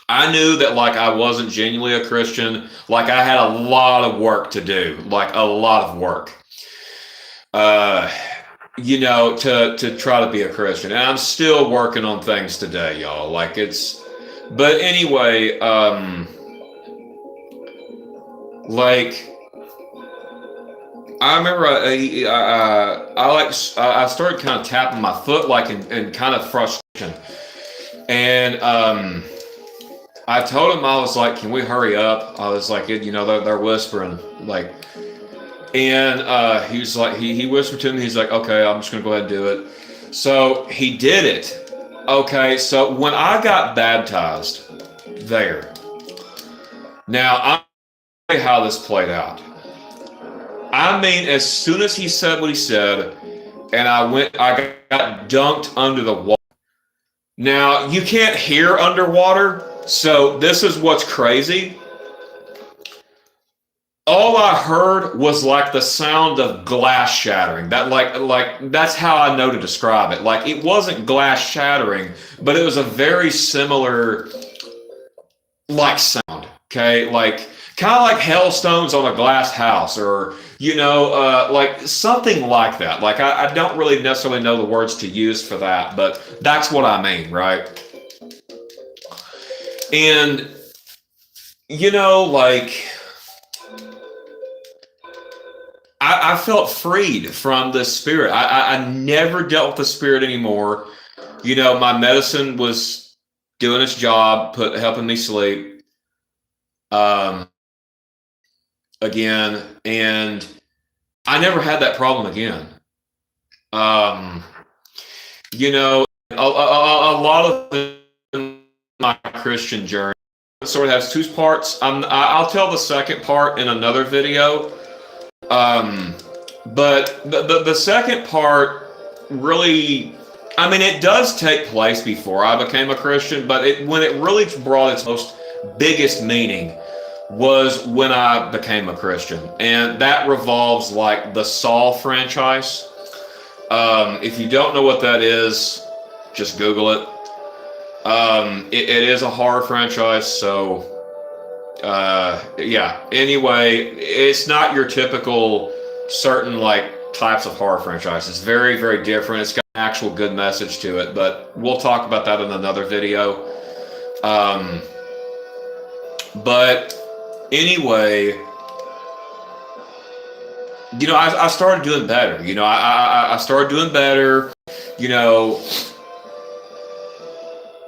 I knew that like I wasn't genuinely a Christian. Like I had a lot of work to do, like a lot of work, to try to be a Christian. And I'm still working on things today, y'all. Like but anyway, like, I remember I started kind of tapping my foot like in kind of frustration, and I told him, I was like, "Can we hurry up?" I was like, they're whispering like, and he was like, he whispered to me. He's like, "Okay, I'm just gonna go ahead and do it." So he did it. Okay, so when I got baptized there, now I'll tell you how this played out. I mean, as soon as he said what he said, and I got dunked under the water. Now, you can't hear underwater, so this is what's crazy. all I heard was like the sound of glass shattering. That like that's how I know to describe it. Like it wasn't glass shattering, but it was a very similar like sound. Okay, like kind of like hailstones on a glass house, or like something like that. Like I don't really necessarily know the words to use for that, but that's what I mean, right? And like I felt freed from the spirit. I never dealt with the spirit anymore. My medicine was doing its job, helping me sleep. Um, Again, and I never had that problem again. Um, a lot of my Christian journey sort of has two parts. I'll tell the second part in another video. Um, but the second part really, I mean, it does take place before I became a Christian, but when it really brought its most biggest meaning was when I became a Christian. And that revolves like the Saw franchise. If you don't know what that is, just Google it. It is a horror franchise, so yeah. Anyway, it's not your typical certain like types of horror franchise. It's very, very different. It's got an actual good message to it, but we'll talk about that in another video. But anyway, I started doing better. I started doing better.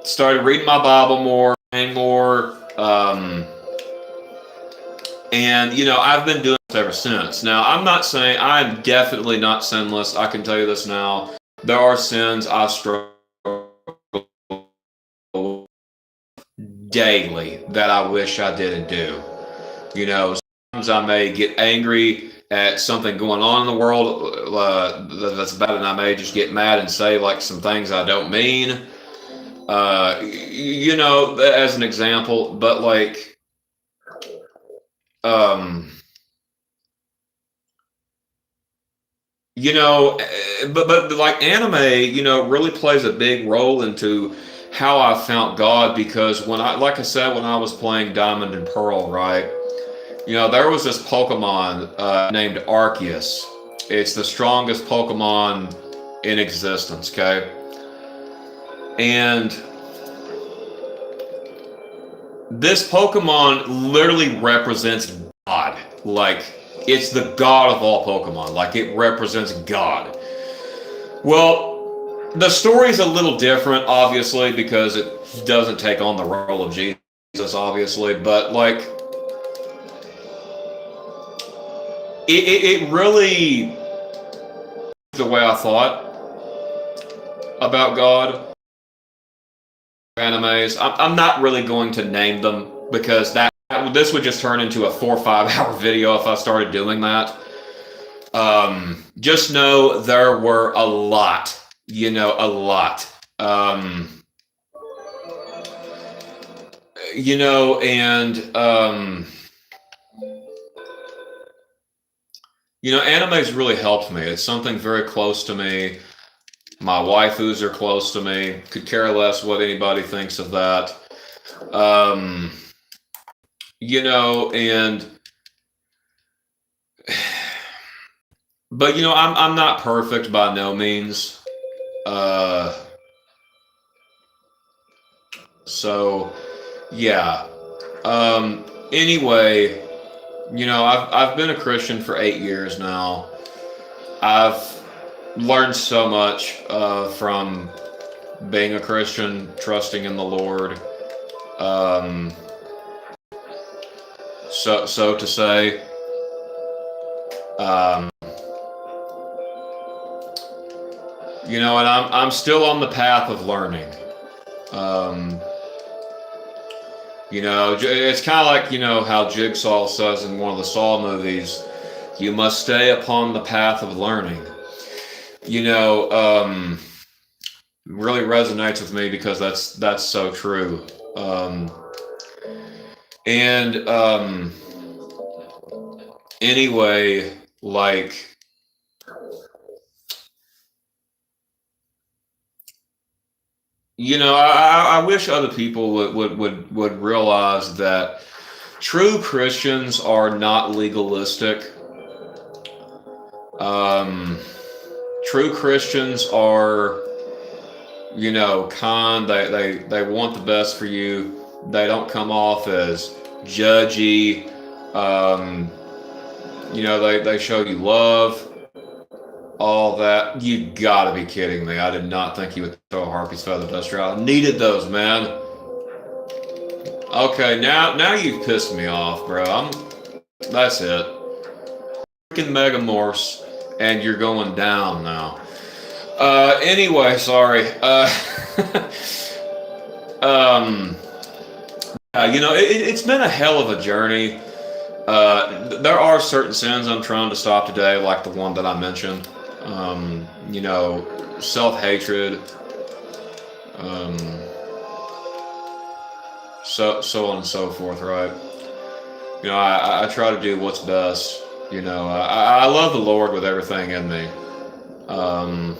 Started reading my Bible more, praying more. And I've been doing this ever since. Now, I'm not saying I'm definitely not sinless. I can tell you this now. There are sins I struggle daily that I wish I didn't do. Sometimes I may get angry at something going on in the world that's bad, and I may just get mad and say like some things I don't mean. As an example, but like, but like anime, really plays a big role into how I found God, because like I said, when I was playing Diamond and Pearl, right? There was this Pokemon named Arceus. It's the strongest Pokemon in existence, okay? And this Pokemon literally represents God. Like, it's the God of all Pokemon. Like, it represents God. Well, the story's a little different, obviously, because it doesn't take on the role of Jesus, obviously. But, like, it really the way I thought about God. Animes. I'm not really going to name them, because this would just turn into a 4 or 5 hour video if I started doing that. Just know there were a lot, a lot. Anime's really helped me. It's something very close to me. My waifus are close to me. Could care less what anybody thinks of that. But I'm not perfect by no means. So yeah. Anyway, I've been a Christian for 8 years now. I've learned so much from being a Christian, trusting in the Lord. So to say. And I'm still on the path of learning. It's kind of like, how Jigsaw says in one of the Saw movies, you must stay upon the path of learning. Really resonates with me, because that's so true. Anyway, like, I wish other people would realize that true Christians are not legalistic. Um, True Christians are, kind. They want the best for you. They don't come off as judgy. Um, they show you love, all that. You gotta be kidding me. I did not think you would throw a harpy's feather duster out. I needed those, man. Okay, now you've pissed me off, bro. That's it. Freaking Megamorphs, and you're going down now. Anyway, sorry. Um, it's been a hell of a journey. There are certain sins I'm trying to stop today, like the one that I mentioned. Self-hatred, um, so on and so forth, right? I try to do what's best. I love the Lord with everything in me. Um,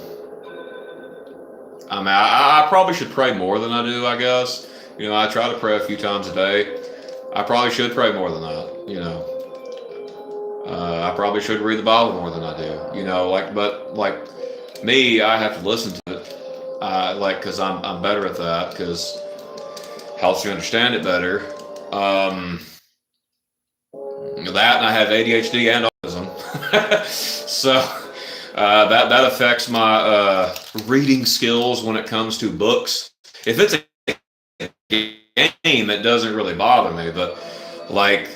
I probably should pray more than I do, I guess. I try to pray a few times a day. I probably should pray more than that. I probably should read the Bible more than I do. But like me, I have to listen to it. Because I'm better at that, because it helps you understand it better. That, and I have ADHD and autism, so that affects my reading skills when it comes to books. If it's a game, it doesn't really bother me, but like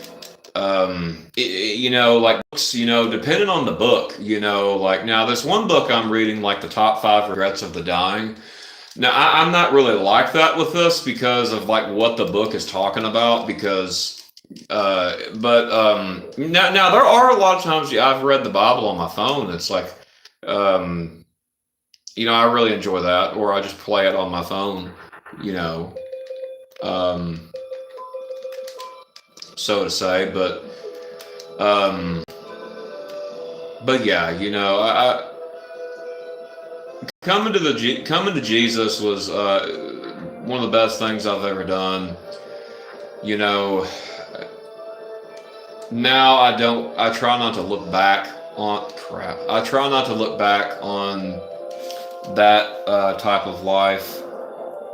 like books, depending on the book, like now this one book I'm reading, like the top 5 regrets of the dying. Now I'm not really like that with this because of like what the book is talking about, because now there are a lot of times, yeah, I've read the Bible on my phone. It's like, I really enjoy that, or I just play it on my phone, you know, um, so to say. Um, but yeah, coming to Jesus was one of the best things I've ever done. You know, now I try not to look back on crap. I try not to look back on that type of life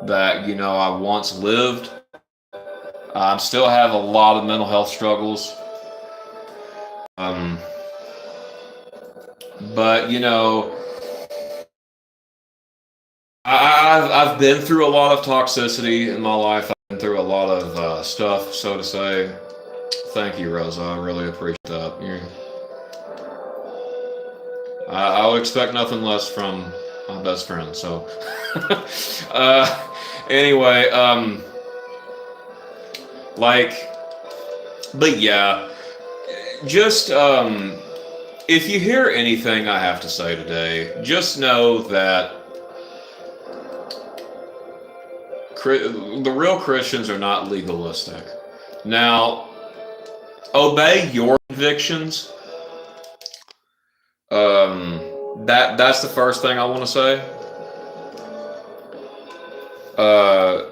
that I once lived. I still have a lot of mental health struggles. Um, but I've been through a lot of toxicity in my life. I've been through a lot of stuff, so to say. Thank you, Rosa. I really appreciate that. I would expect nothing less from my best friend. So, anyway, like, but yeah, just if you hear anything I have to say today, just know that the real Christians are not legalistic. Now, obey your convictions. That's the first thing I want to say. Uh,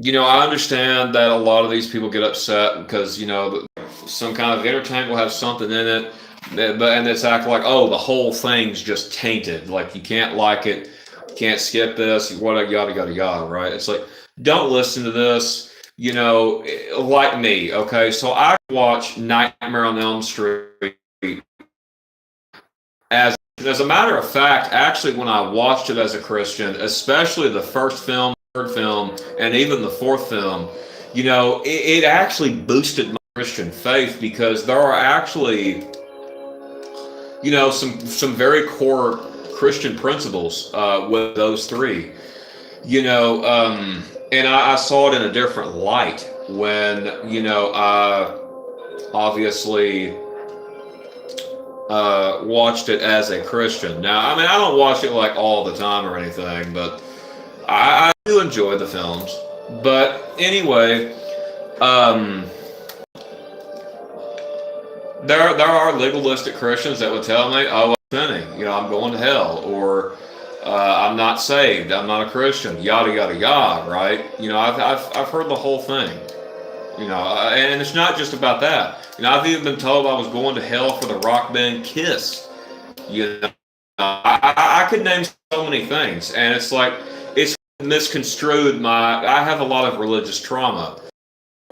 I understand that a lot of these people get upset because some kind of entertainment will have something in it, and it's act like, oh, the whole thing's just tainted. Like, you can't like it, can't skip this, what yada yada yada. Right? It's like, don't listen to this. Like me. Okay, so I watch Nightmare on Elm Street as a matter of fact. Actually, when I watched it as a Christian, especially the first film, third film, and even the fourth film, it actually boosted my Christian faith, because there are actually, some very core Christian principles with those three. And I saw it in a different light when I obviously watched it as a Christian. Now, I mean, I don't watch it like all the time or anything, but I do enjoy the films. But anyway, um, there are legalistic Christians that would tell me, "Oh, I'm sinning. I'm going to hell," or "I'm not saved. I'm not a Christian." Yada yada yada. Right? I've heard the whole thing. And it's not just about that. I've even been told I was going to hell for the rock band Kiss. You know, I could name so many things, and it's like it's misconstrued my. I have a lot of religious trauma,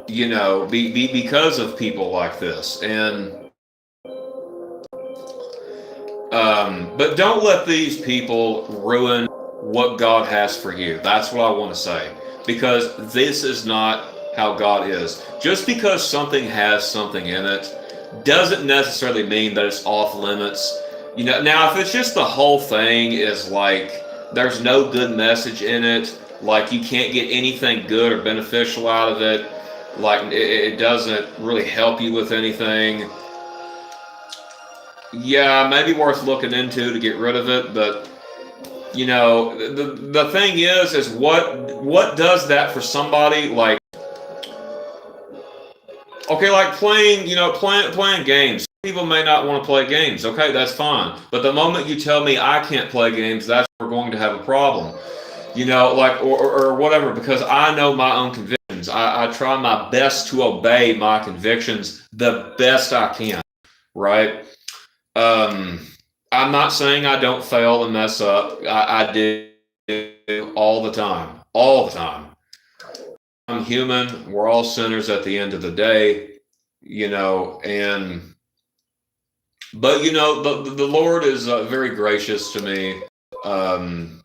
because of people like this, and but don't let these people ruin what God has for you. That's what I want to say, because this is not how God is. Just because something has something in it doesn't necessarily mean that it's off limits. Now if it's just the whole thing is like there's no good message in it, like you can't get anything good or beneficial out of it, like it doesn't really help you with anything, yeah, maybe worth looking into to get rid of it. But the thing is what does that for somebody like? Okay, like playing games. People may not want to play games. Okay, that's fine. But the moment you tell me I can't play games, that's where we're going to have a problem. Like or whatever. Because I know my own convictions. I try my best to obey my convictions the best I can. Right. Um, I'm not saying I don't fail and mess up. I do all the time. All the time. I'm human. We're all sinners at the end of the day, and but the Lord is very gracious to me. Um,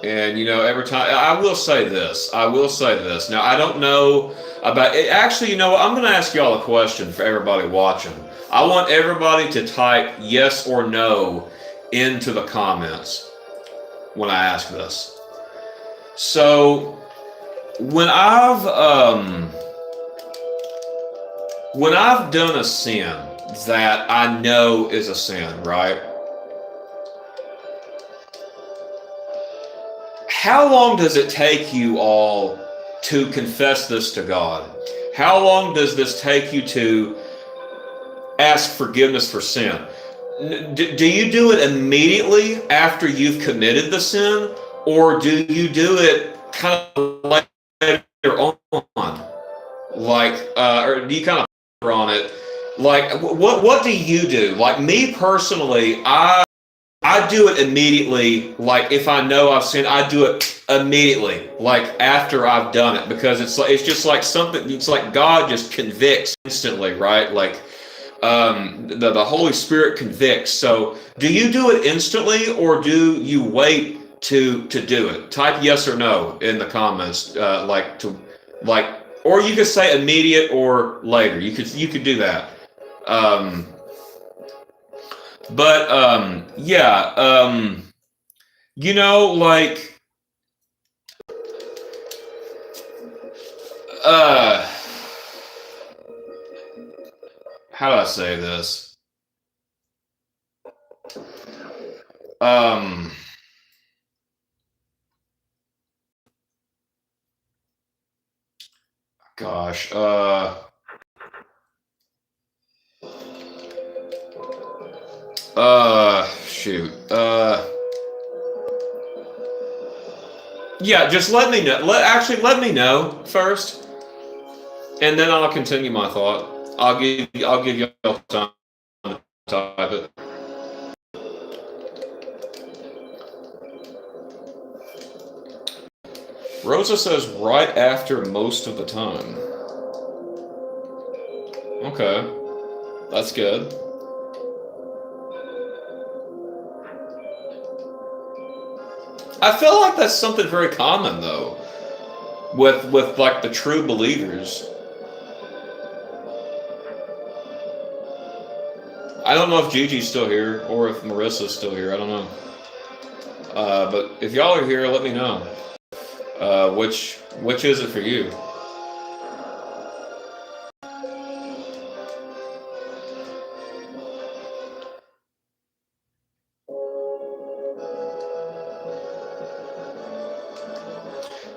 and every time I will say this. I will say this. Now I don't know about it. Actually, I'm going to ask y'all a question for everybody watching. I want everybody to type yes or no into the comments when I ask this. So when I've done a sin that I know is a sin, right? How long does it take you all to confess this to God? How long does this take you to ask forgiveness for sin? Do you do it immediately after you've committed the sin, or do you do it kind of later on? Like, or do you kind of on it? Like, what do you do? Like me personally, I do it immediately. Like if I know I've sinned, I do it immediately. Like after I've done it, because it's just like something. It's like God just convicts instantly, right? Like the Holy Spirit convicts. So do you do it instantly, or do you wait to do it? Type yes or no in the comments. Or you could say immediate or later. You could do that. Um, yeah. Like uh, how do I say this? Um, gosh. Shoot. Yeah, just let me know. Let me know first, and then I'll continue my thought. I'll give you time to type it. Rosa says right after most of the time. Okay, that's good. I feel like that's something very common though, with like the true believers. I don't know if Gigi's still here or if Marissa's still here. I don't know. But if y'all are here, let me know. Which is it for you?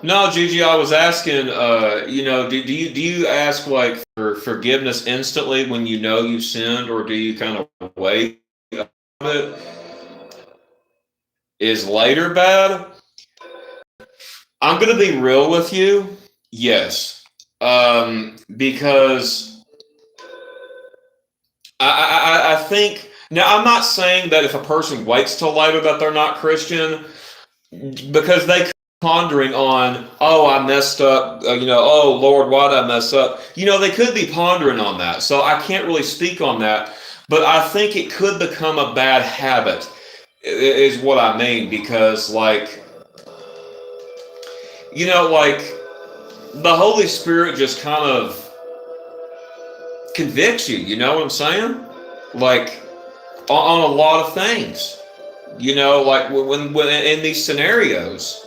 No, Gigi, I was asking. Do you ask like your forgiveness instantly when you know you sinned, or do you kind of wait about it? Is later bad? I'm going to be real with you. Yes. Because I think, now I'm not saying that if a person waits till later that they're not Christian, because they could be pondering on, oh, I messed up, oh, Lord, why did I mess up? They could be pondering on that. So I can't really speak on that. But I think it could become a bad habit, is what I mean. Because, like the Holy Spirit just kind of convicts you, you know what I'm saying? Like on a lot of things, like when in these scenarios.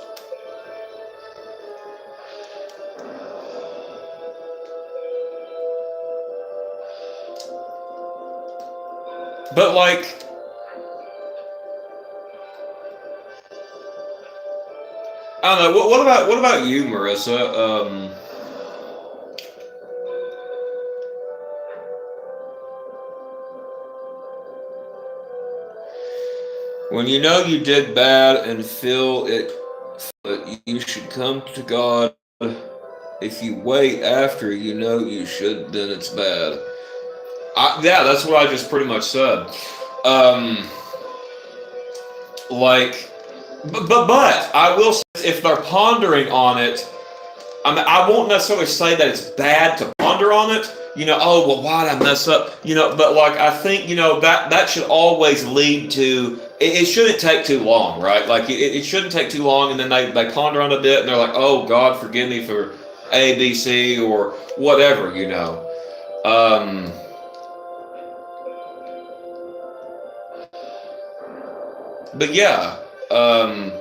But I don't know. What about you, Marissa? When you know you did bad and feel it, that you should come to God. If you wait after you know you should, then it's bad. Yeah, that's what I just pretty much said. Um, like, but I will say, if they're pondering on it, I won't necessarily say that it's bad to ponder on it. Oh, well, why did I mess up? But I think, that should always lead to, it shouldn't take too long, right? Like, it shouldn't take too long, and then they ponder on it a bit, and they're like, oh, God, forgive me for A, B, C, or whatever. Um, but yeah, I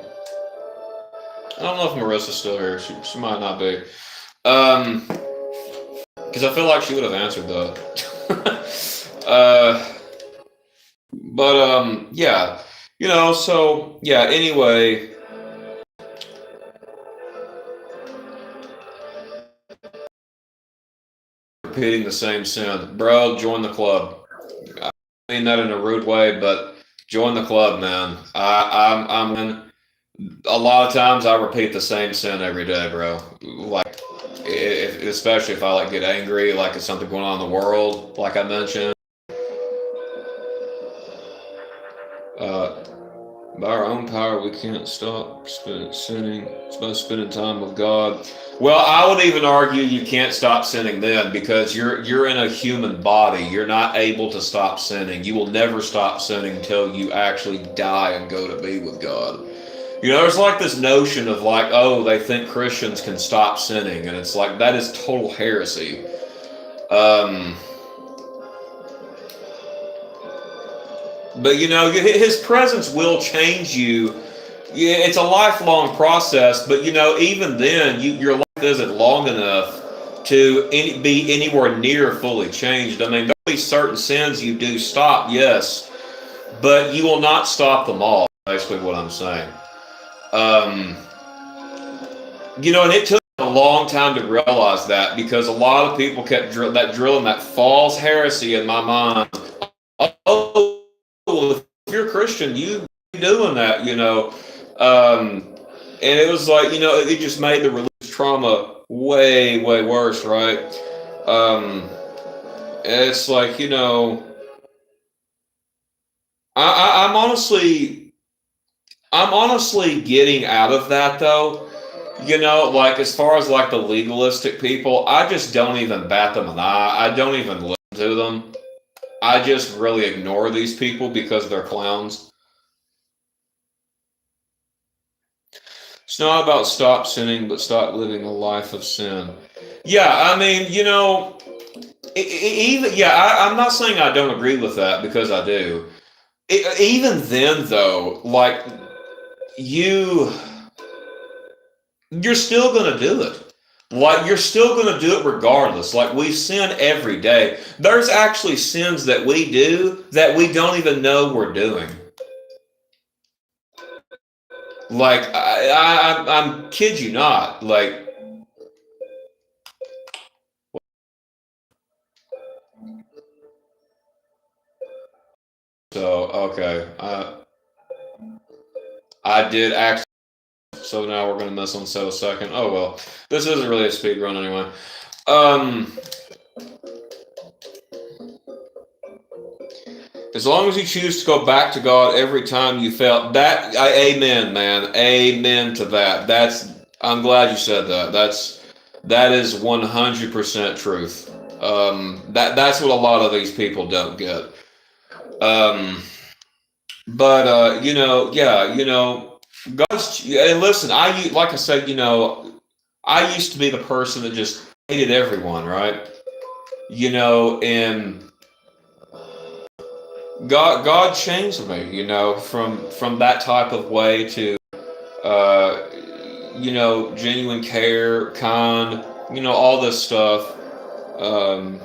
don't know if Marissa's still here. She might not be. Because I feel like she would have answered though. uh, but yeah, So yeah. Anyway, repeating the same sin, bro. Join the club. I mean that in a rude way, but join the club, man. I'm in. A lot of times I repeat the same sin every day, bro. Like, especially if I get angry, like it's something going on in the world, like I mentioned. Uh, by our own power, we can't stop sinning. It's about spending time with God. Well, I would even argue you can't stop sinning then, because you're in a human body. You're not able to stop sinning. You will never stop sinning until you actually die and go to be with God. There's this notion of oh, they think Christians can stop sinning, and it's that is total heresy. Um, but his presence will change you. Yeah, it's a lifelong process, but even then, your life isn't long enough to be anywhere near fully changed. I mean, there'll be certain sins you do stop, yes, but you will not stop them all. Basically, what I'm saying. Um, and it took a long time to realize that, because a lot of people kept drilling that false heresy in my mind. Oh, well, if you're a Christian, you doing that. And it was it just made the religious trauma way, way worse, right? And it's I'm honestly getting out of that though. As far as the legalistic people, I just don't even bat them an eye. I don't even listen to them. I just really ignore these people because they're clowns. It's not about stop sinning, but stop living a life of sin. Yeah, I mean, even yeah, I'm not saying I don't agree with that, because I do. Even then, though, you you're still going to do it. You're still going to do it regardless. We sin every day. There's actually sins that we do that we don't even know we're doing. I'm kid you not. okay. I did actually. So now we're going to miss on set a second. Oh well, this isn't really a speed run anyway. Um, as long as you choose to go back to God every time you fail, amen, man, amen to that. I'm glad you said that. That is 100% truth. That's what a lot of these people don't get. Um, but yeah, God's. And listen, like I said, I used to be the person that just hated everyone, right? And God changed me, from that type of way to, uh, genuine care, kind, all this stuff. Um,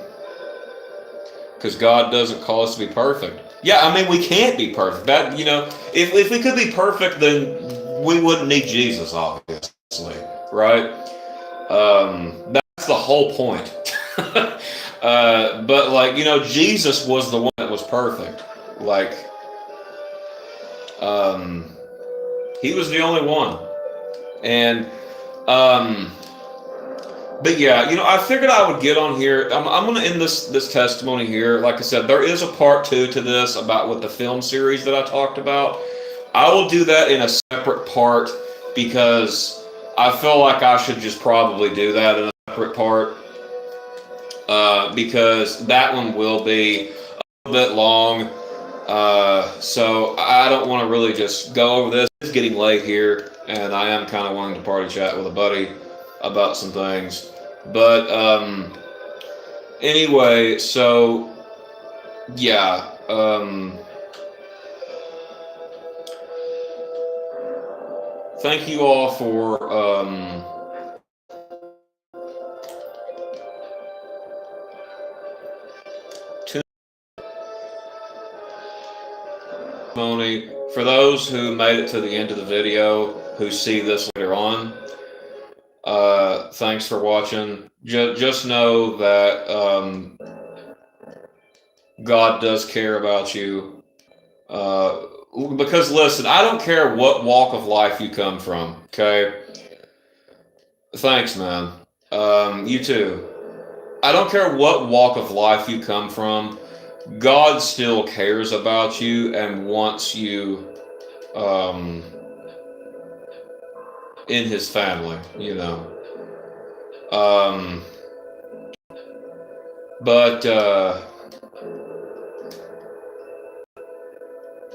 because God doesn't call us to be perfect. Yeah, I mean, we can't be perfect. If we could be perfect, then we wouldn't need Jesus, obviously, right? That's the whole point. But Jesus was the one that was perfect. Like, he was the only one, and but yeah, I figured I would get on here. I'm going to end this testimony here. Like I said, there is a part 2 to this about with the film series that I talked about. I will do that in a separate part because I feel like I should just probably do that in a separate part because that one will be a bit long. So I don't want to really just go over this. It's getting late here, and I am kind of wanting to party chat with a buddy about some things. But anyway, so yeah. Thank you all for tuning. For those who made it to the end of the video, who see this later on, thanks for watching. Just know that God does care about you. Because listen, I don't care what walk of life you come from, okay? Thanks, man. You too. I don't care what walk of life you come from. God still cares about you and wants you in his family, But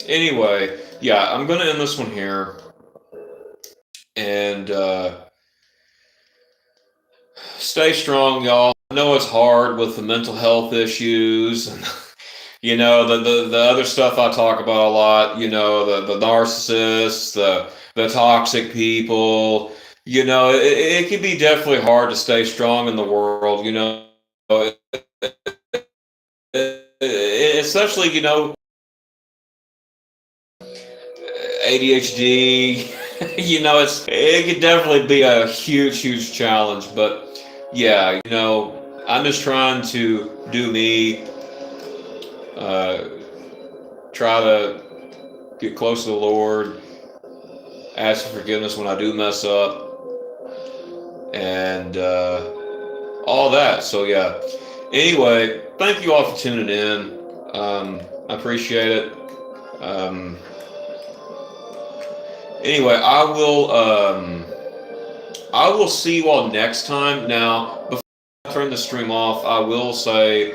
anyway, yeah, I'm going to end this one here. And stay strong, y'all. I know it's hard with the mental health issues and the other stuff I talk about a lot, the narcissists, the toxic people. It can be definitely hard to stay strong in the world, especially, ADHD. It could definitely be a huge challenge. But yeah, I'm just trying to do me, try to get close to the Lord, ask for forgiveness when I do mess up, and all that. So yeah. Anyway, thank you all for tuning in. I appreciate it. Anyway, I will see you all next time. Now, before I turn the stream off, I will say,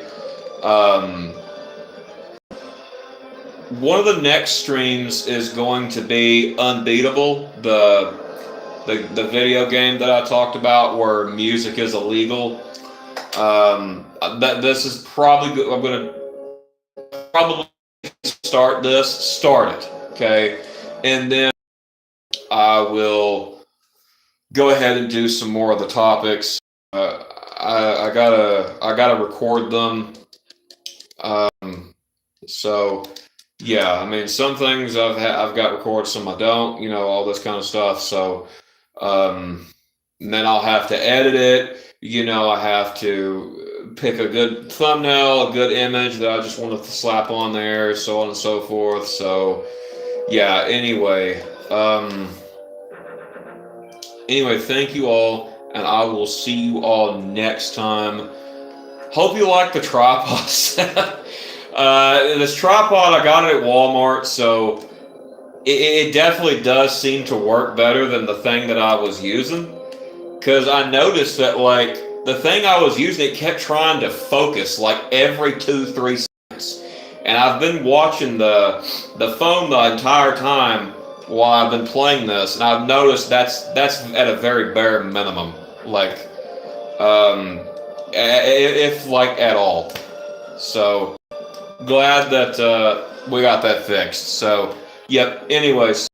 one of the next streams is going to be Unbeatable, the video game that I talked about where music is illegal. This is probably I'm going to probably start it, okay, and then I will go ahead and do some more of the topics. I gotta record them. So yeah, I mean, some things I've got recorded, some I don't. All this kind of stuff. So and then I'll have to edit it. I have to pick a good thumbnail, a good image that I just wanted to slap on there, so on and so forth. So yeah, anyway, thank you all, and I will see you all next time. Hope you like the tripod setup. This tripod, I got it at Walmart, so it definitely does seem to work better than the thing that I was using. Because I noticed that, like, the thing I was using, it kept trying to focus, like, every 2-3 seconds. And I've been watching the phone the entire time while I've been playing this, and I've noticed that's at a very bare minimum. Like, if like at all. So glad that we got that fixed. So, yep. Anyways.